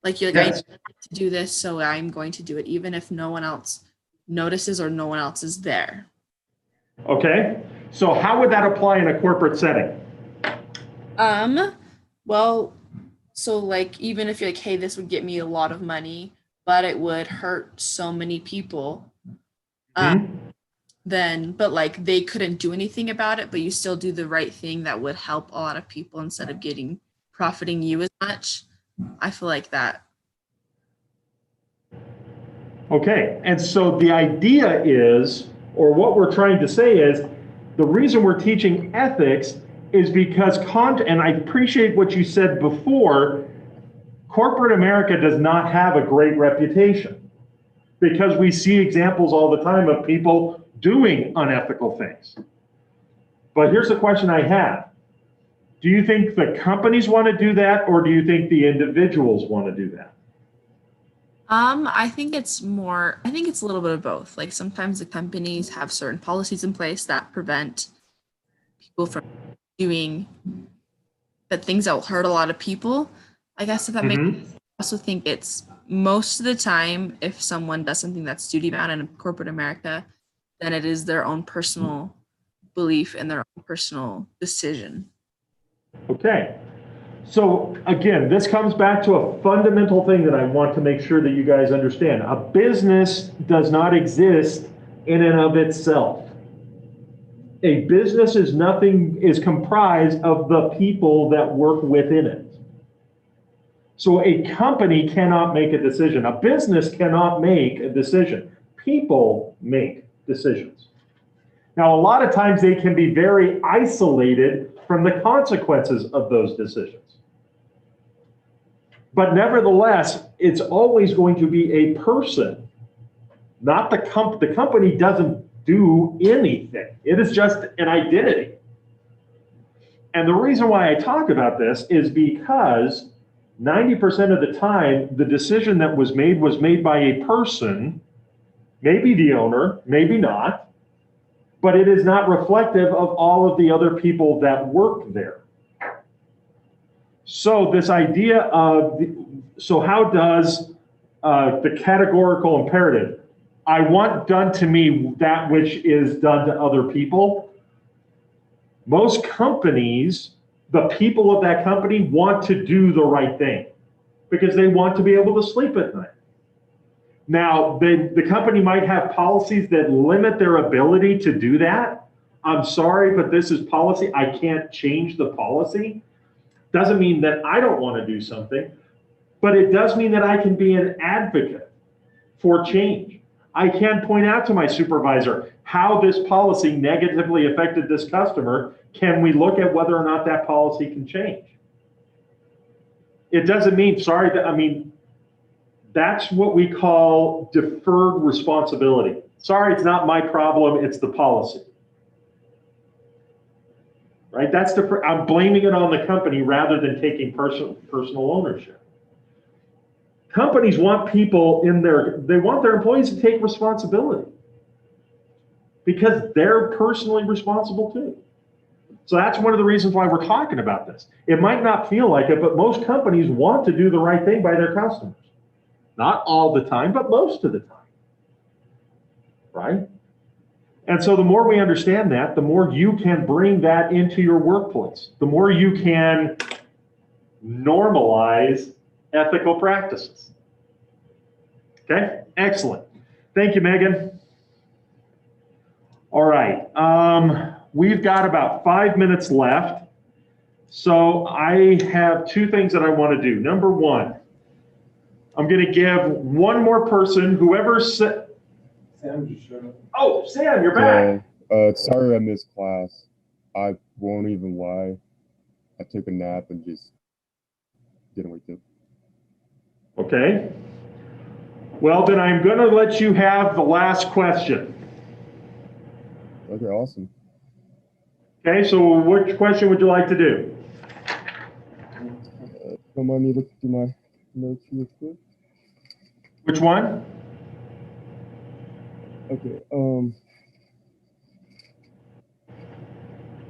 Like you're like, yes, I have to do this, so I'm going to do it even if no one else notices or no one else is there. Okay, so how would that apply in a corporate setting? Well, so like, even if you're like, hey, this would get me a lot of money, but it would hurt so many people, but like they couldn't do anything about it, but you still do the right thing that would help a lot of people instead of profiting you as much. I feel like that. Okay, and so the idea is, or what we're trying to say is, the reason we're teaching ethics is because, and I appreciate what you said before, corporate America does not have a great reputation because we see examples all the time of people doing unethical things. But here's the question I have. Do you think the companies want to do that, or do you think the individuals want to do that? I think it's a little bit of both. Like sometimes the companies have certain policies in place that prevent people from doing the things that will hurt a lot of people. I guess if that makes sense. I also think it's most of the time, if someone does something that's duty bound in corporate America, then it is their own personal belief and their own personal decision. Okay. So again, this comes back to a fundamental thing that I want to make sure that you guys understand. A business does not exist in and of itself. A business is comprised of the people that work within it. So a company cannot make a decision. A business cannot make a decision. People make decisions. Now, a lot of times they can be very isolated from the consequences of those decisions. But nevertheless, it's always going to be a person, not the company. The company doesn't do anything. It is just an identity. And the reason why I talk about this is because 90% of the time, the decision that was made by a person, maybe the owner, maybe not, but it is not reflective of all of the other people that work there. So this idea of, so how does the categorical imperative. I want done to me that which is done to other people. Most companies, the people of that company want to do the right thing because they want to be able to sleep at night. Now, the company might have policies that limit their ability to do that. I'm sorry, but this is policy. I can't change the policy. Doesn't mean that I don't want to do something, but it does mean that I can be an advocate for change. I can point out to my supervisor how this policy negatively affected this customer. Can we look at whether or not that policy can change? It doesn't mean, sorry, that's what we call deferred responsibility. Sorry, it's not my problem, it's the policy. Right? I'm blaming it on the company rather than taking personal ownership. Companies want people they want their employees to take responsibility because they're personally responsible too. So that's one of the reasons why we're talking about this. It might not feel like it, but most companies want to do the right thing by their customers. Not all the time, but most of the time, right? And so the more we understand that, the more you can bring that into your workplace, the more you can normalize ethical practices. Okay, excellent. Thank you, Megan. All right, we've got about 5 minutes left. So I have two things that I want to do. Number one, I'm going to give one more person, whoever said. Sam just showed up. Oh, Sam, you're back. Sorry I missed class. I won't even lie. I took a nap and just didn't wake up. Okay. Well, then I'm going to let you have the last question. Okay, awesome. Okay, so which question would you like to do? Don't mind me looking through my notes real quick. Which one? Okay,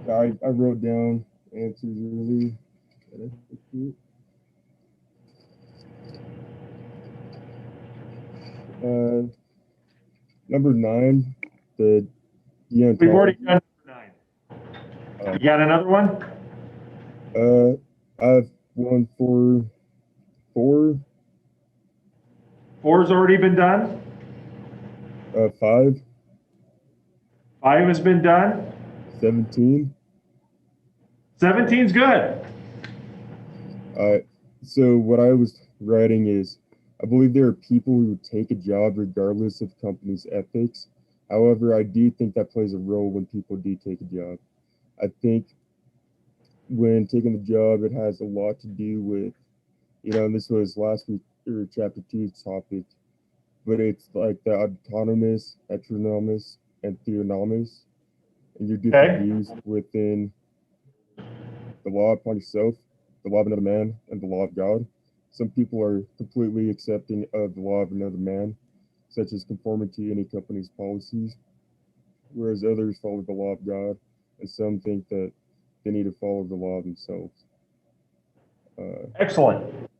I wrote down answers earlier. Number 9, the We've already done number 9. You got another one? I have one for 4. 4's already been done? 5. 5 has been done? 17. 17's good. So what I was writing is, I believe there are people who take a job regardless of company's ethics. However, I do think that plays a role when people do take a job. I think when taking the job, it has a lot to do with, and this was last week or chapter 2's topic, but it's like the autonomous, heteronomous, and theonomous, and your different views within the law upon yourself, the law of another man, and the law of God. Some people are completely accepting of the law of another man, such as conforming to any company's policies, whereas others follow the law of God, and some think that they need to follow the law themselves. Excellent.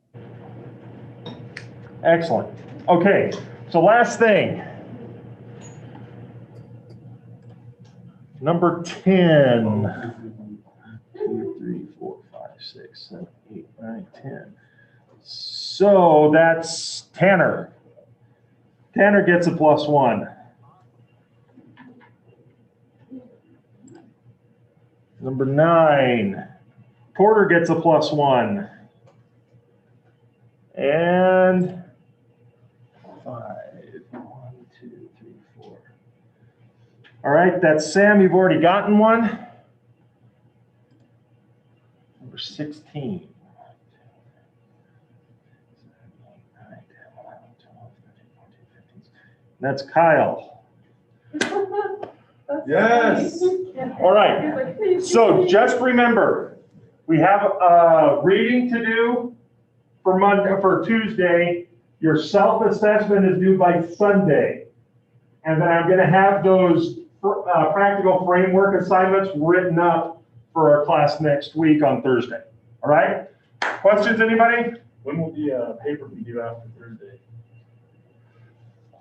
Excellent. Okay, so last thing. Number 10. 2, 3, 4, 5, 6, 7, 8, 9, 10. So that's Tanner. Tanner gets a +1. Number 9. Porter gets a +1. And 5. 1, 2, 3, 4. All right, that's Sam. You've already gotten one. Number 16. That's Kyle. Yes. All right. So just remember, we have a reading to do for Tuesday. Your self-assessment is due by Sunday. And then I'm going to have those practical framework assignments written up for our class next week on Thursday. All right? Questions, anybody? When will the paper be due after Thursday?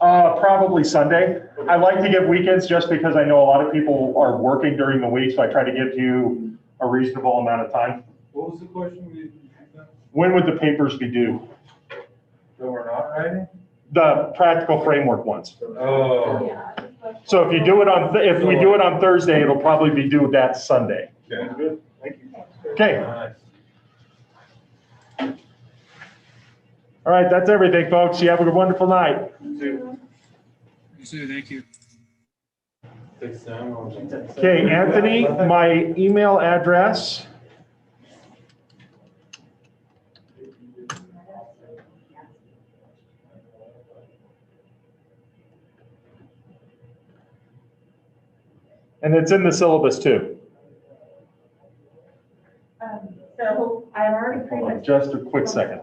Probably Sunday. I like to give weekends just because I know a lot of people are working during the week, so I try to give you a reasonable amount of time. What was the question? When would the papers be due? So we're not writing? The practical framework ones. Oh. So if you do it on, if we do it on Thursday, it'll probably be due that Sunday. Okay. Good, thank you. Okay. Nice. All right, that's everything, folks. You have a wonderful night. You too, thank you. Okay, Anthony, my email address. And it's in the syllabus too. So I've already pretty much. Just a quick second.